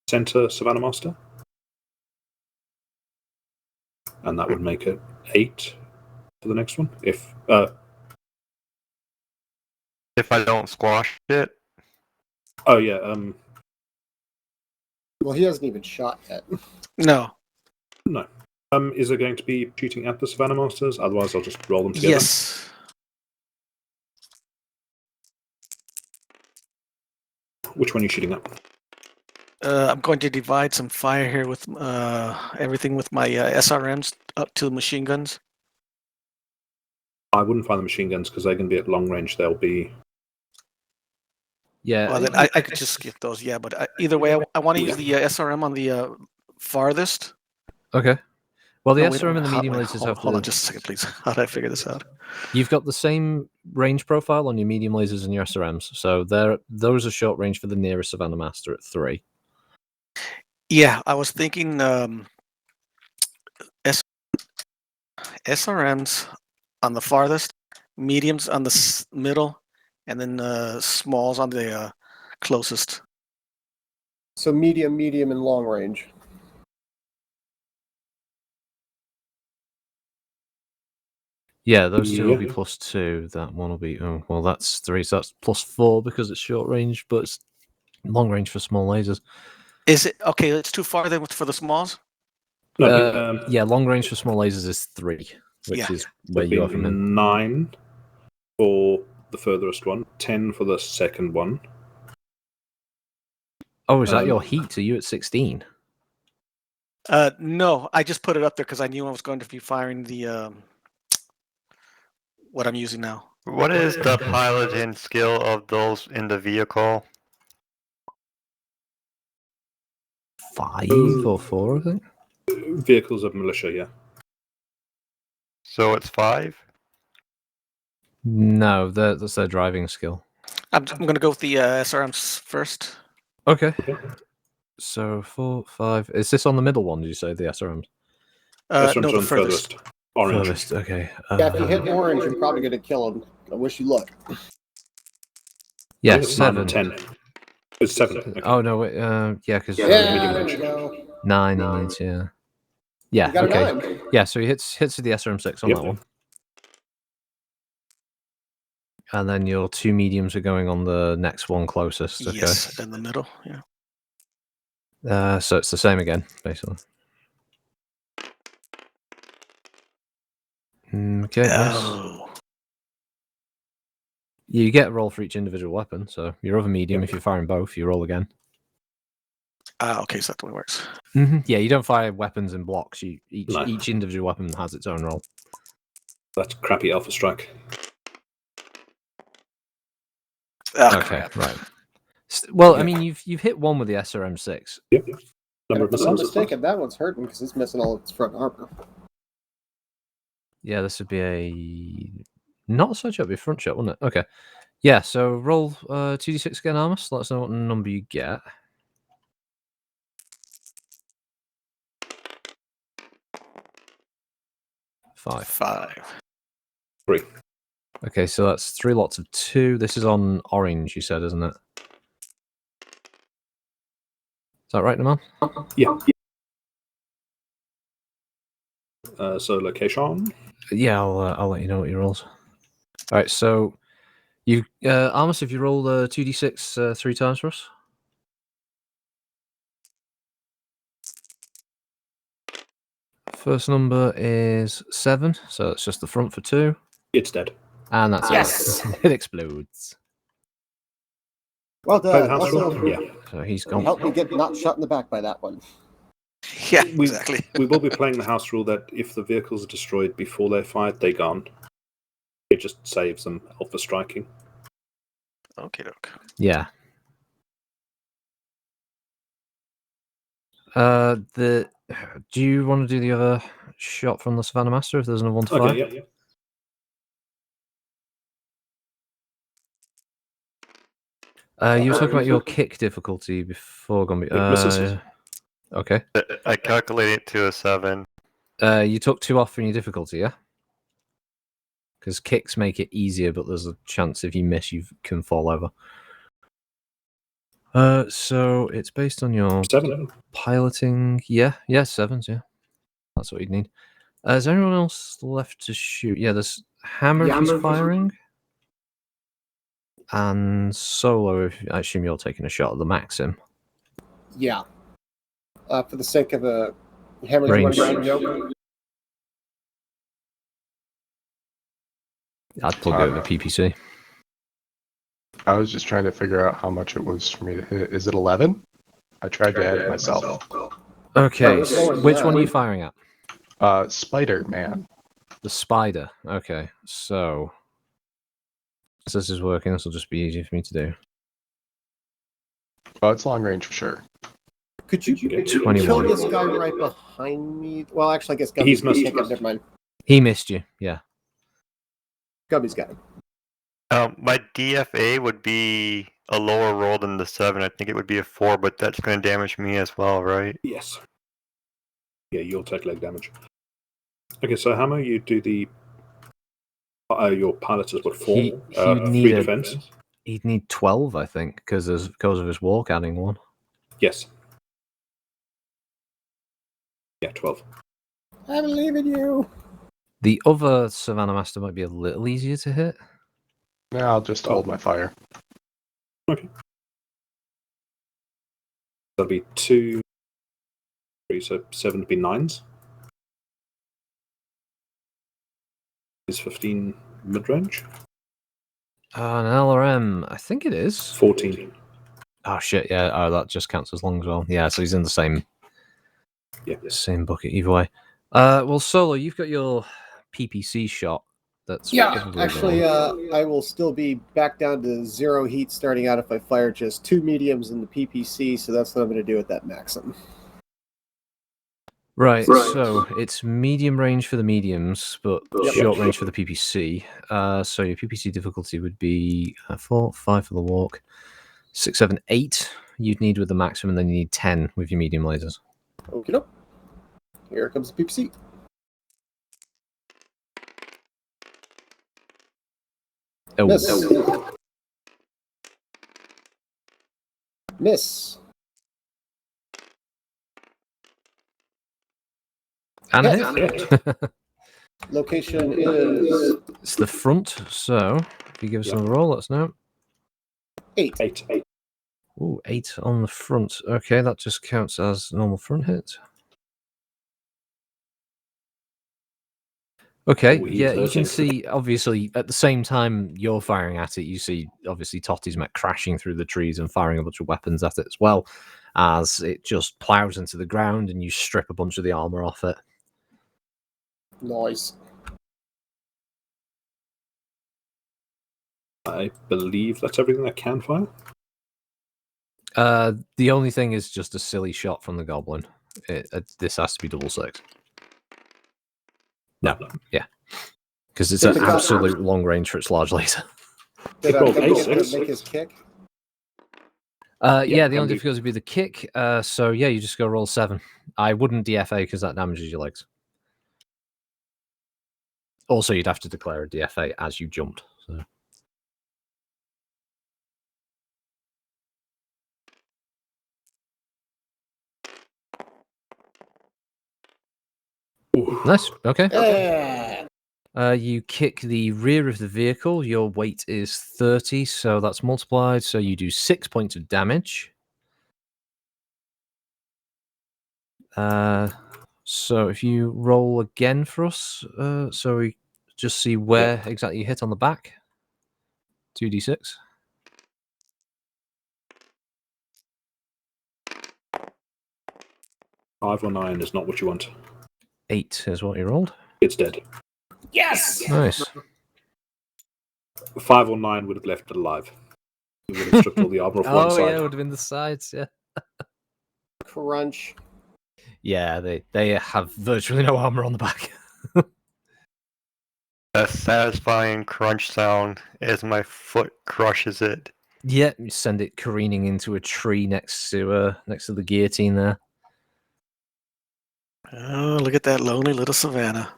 center Savannah Master? And that would make it 8 for the next one. If I don't squash it. oh yeah, Well, he hasn't even shot yet. No. no. Is there going to be shooting at the Savannah Masters? Otherwise I'll just roll them together. Yes. Which one are you shooting at? I'm going to divide some fire here with everything with my SRMs up to the machine guns. I wouldn't fire the machine guns because they're going to be at long range. They'll be. Yeah. Well, then I could just skip those. Yeah, but either way, I want to use the SRM on the farthest. Okay. Well, the No, wait, SRM and the medium wait, lasers hold, have hold on the... just a second, please. How did I figure this out? You've got the same range profile on your medium lasers and your SRMs, so those are short range for the nearest Savannah Master at 3. Yeah, I was thinking SRMs on the farthest, mediums on the middle, and then smalls on the closest. So medium, and long range. Yeah, those two will be Yeah. +2. That one will be... Oh, well, that's 3, so that's +4 because it's short range, but it's long range for small lasers. Is it okay? It's too far then for the smalls. No, Yeah, long range for small lasers is 3, which is where it'd you be are from him. 9 for the furthest one, 10 for the second one. Oh, is that your heat? Are you at 16? No, I just put it up there because I knew I was going to be firing the what I'm using now. What is the piloting skill of those in the vehicle? 5 or 4, I think. Vehicles of militia, yeah. So it's 5? No, that's their driving skill. I'm going to go with the SRMs first. Okay. So 4, 5. Is this on the middle one? Did you say the SRMs? That's No, the furthest. Orange. Furthest. Okay. Yeah, if you hit orange, you're probably going to kill him. I wish you luck. Yeah, It's 9 7. and 10. It's 7. Okay. Oh no, wait, yeah, because Yeah, medium there range. we go. 9 nines, yeah. Yeah, You got okay. a 9. Yeah, so he hits with the SRM6 on Yep. that one. And then your 2 mediums are going on the next one closest. Okay. Yes, in the middle. Yeah. So it's the same again, basically. Okay, nice. Oh. You get a roll for each individual weapon, so your other medium, if you're firing both, you roll again. Okay, so that's the way it works. Yeah, you don't fire weapons in blocks. No. Each individual weapon has its own roll. That's crappy Alpha Strike. Oh, Okay, crap. right. Well, I Yeah. mean, you've hit one with the SRM6. Yep. And Number if of I'm not missiles. mistaken, that one's hurting because it's missing all its front armor. Yeah, this would be a not a side shot, it'd be a front shot, wouldn't it? Okay. Yeah, so roll 2d6 again, Armus. Let us know what number you get. 5. 5. 3. Okay, so that's 3 lots of 2. This is on orange, you said, isn't it? Is that right, Naman? Yeah. So location. Yeah, I'll let you know what you rolls. All right, so you, Armus, if you roll 2d6 3 times for us. First number is 7, so it's just the front for 2, It's dead. and that's Yes! it. It explodes. Well Play the done. house Also, rule? Yeah. So he's gone. help me get not shot in the back by that one. Yeah, We, exactly. we will be playing the house rule that if the vehicles are destroyed before they're fired, they're gone. It just saves them alpha striking. Okay, doke. Yeah. Do you want to do the other shot from the Savannah Master if there's another one to fire? Okay, yeah. You were talking about your kick difficulty before, Gombi. It misses. Okay. I calculated it to a 7. You took 2 off from your difficulty, yeah? Because kicks make it easier, but there's a chance if you miss, you can fall over. So it's based on your 7. piloting. Yeah, 7s, yeah. That's what you'd need. Is there anyone else left to shoot? Yeah, there's Hammer if he's firing. And Solo, if I assume you're taking a shot at the Maxim. Yeah. For the sake of a hammer Range. yoke. I'd plug over PPC. I was just trying to figure out how much it was for me to hit. Is it 11? I tried to add it myself. Okay, Oh, which one are you firing at? Spider-Man. The Spider. Okay, so this is working. This will just be easy for me to do. Oh, it's long range for sure. Could you 21. kill this guy right behind me? Well, actually, I guess He's Gubby's missed. take it. Never mind. He missed you, yeah. Gubby's got him. My DFA would be a lower roll than the 7. I think it would be a 4, but that's going to damage me as well, right? Yes. Yeah, you'll take leg damage. Okay, so Hammer, you do the. Your pilot is what, 4? He would 3 need defense? He'd need 12, I think, because of his walk adding 1. Yes. Yeah, 12. I believe in you. The other Savannah Master might be a little easier to hit. Yeah, I'll just hold my fire. Okay. That'll be 2, 3, so 7 would be 9s. Is 15 mid range? An LRM, I think it is. 14. Oh shit, yeah. Oh, that just counts as long as well. Yeah, so he's in the same bucket either way. Well, Solo, you've got your PPC shot. That's probably Actually, I will still be back down to 0 heat starting out if I fire just 2 mediums in the PPC, so that's what I'm going to do with that Maxim. Right, so it's medium range for the mediums, but Yep. short range for the PPC. So your PPC difficulty would be 4, 5 for the walk, 6, 7, 8 you'd need with the maximum, and then you need 10 with your medium lasers. Okie doke. Here comes the PPC. Oh, Miss. Miss. and a Yes. hit. Location is It's the front, so if you give us another roll, let us know. 8. 8. Ooh, 8 on the front. Okay, that just counts as normal front hit. Okay, Oh, yeah, you can 13. see, obviously, at the same time you're firing at it, you see, obviously, Totti's mech crashing through the trees and firing a bunch of weapons at it as well, as it just plows into the ground and you strip a bunch of the armor off it. Nice. I believe that's everything that can fire. The only thing is just a silly shot from the goblin. This has to be double 6. No, yeah. Because it's an absolute long range for its large laser. Did rolled Gubby get A6. to make his kick? Yeah, the only be- difficulty would be the kick. So yeah, you just go roll 7. I wouldn't DFA because that damages your legs. Also, you'd have to declare a DFA as you jumped. So. Ooh. Nice. Okay. Yeah. You kick the rear of the vehicle. Your weight is 30, so that's multiplied. So you do 6 points of damage. So if you roll again for us, so we just see where exactly you hit on the back. 2d6. Five or 9 is not what you want. 8 is what you rolled. It's dead. Yes. Nice. 5 or 9 would have left it alive. You would have stripped all the armor off one Oh side. yeah, it would have been the sides. Yeah. Crunch. Yeah, they have virtually no armor on the back. A satisfying crunch sound as my foot crushes it. Yeah, you send it careening into a tree next to the guillotine there. Oh, look at that lonely little savannah.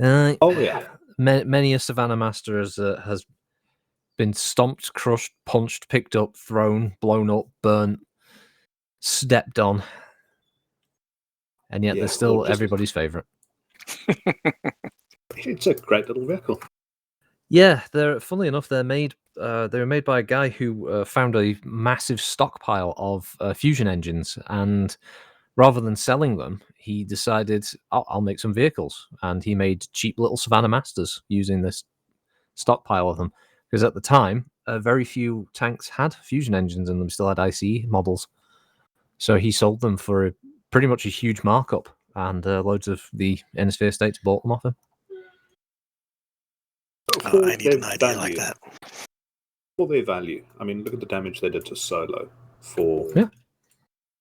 Oh, yeah. Many a savannah master has been stomped, crushed, punched, picked up, thrown, blown up, burnt, stepped on, and yet Yeah, they're still or just- everybody's favorite. It's a great little vehicle. Yeah, they're funnily enough they were made by a guy who found a massive stockpile of fusion engines, and rather than selling them, he decided I'll make some vehicles, and he made cheap little Savannah Masters using this stockpile of them. Because at the time, very few tanks had fusion engines in them, still had ICE models, so he sold them for pretty much a huge markup, and loads of the Innisphere states bought them off him. Oh, I need an idea like that. For their value, I mean, look at the damage they did to Solo for Yeah.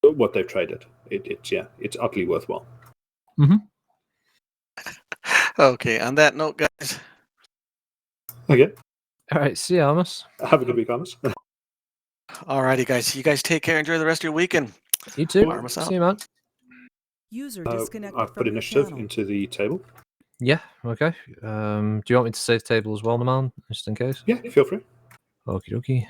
what they've traded. It's utterly worthwhile. Okay, on that note, guys. Okay, All right, see you, Amos. have a good week, Amos. Alrighty, guys. You guys take care. Enjoy the rest of your weekend. You too. Armus out. See you, man. User disconnected I've from put your initiative channel. into the table. Yeah, okay. Do you want me to save table as well, Naman, just in case? Yeah, feel free. Okie dokie.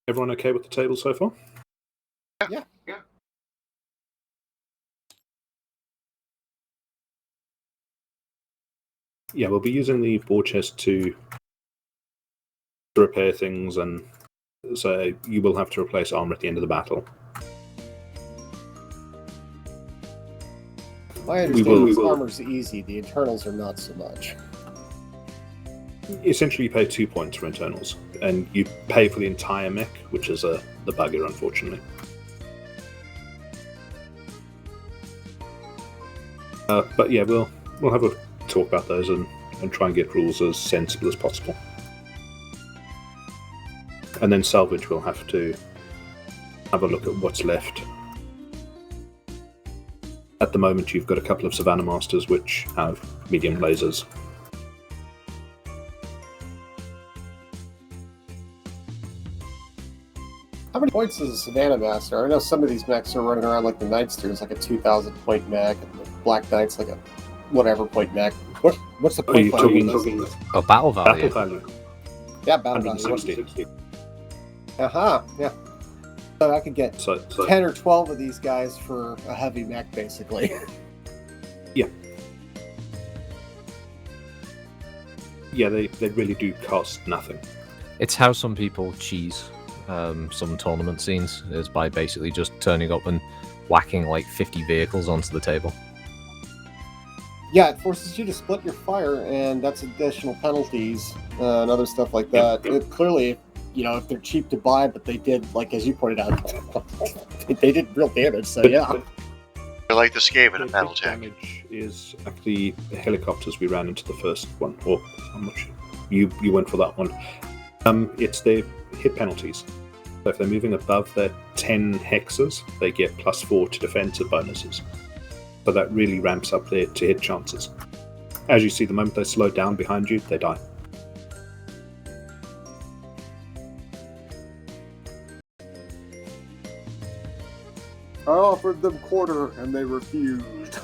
Everyone okay with the table so far? Yeah. Yeah, we'll be using the board chest to repair things, and so you will have to replace armor at the end of the battle. My understanding is armor's easy. The internals are not so much. Essentially, you pay 2 points for internals, and you pay for the entire mech, which is the bugger, unfortunately. But yeah, we'll have a talk about those and try and get rules as sensible as possible. And then salvage, we'll have to have a look at what's left. At the moment, you've got a couple of Savannah Masters which have medium lasers. How many points is a Savannah Master? I know some of these mechs are running around like the Knightster's, like a 2,000 point mech, and the Black Knight's like a whatever point mech. What's the Are you point value? talking Oh, battle value. battle value? Yeah, battle value. 160. Yeah. So I could get So 10 or 12 of these guys for a heavy mech, basically. yeah, they really do cost nothing. It's how some people cheese some tournament scenes, is by basically just turning up and whacking like 50 vehicles onto the table. Yeah, it forces you to split your fire, and that's additional penalties and other stuff like that. It clearly, if they're cheap to buy, but they did, like as you pointed out, they did real damage. So yeah, I like the Skaven at The big TableTech. damage is actually the helicopters we ran into the first one, or how much you went for that one. It's their hit penalties. So if they're moving above their 10 hexes, they get +4 to defensive bonuses. So that really ramps up their to hit chances. As you see, the moment they slow down behind you, they die. I offered them quarter, and they refused.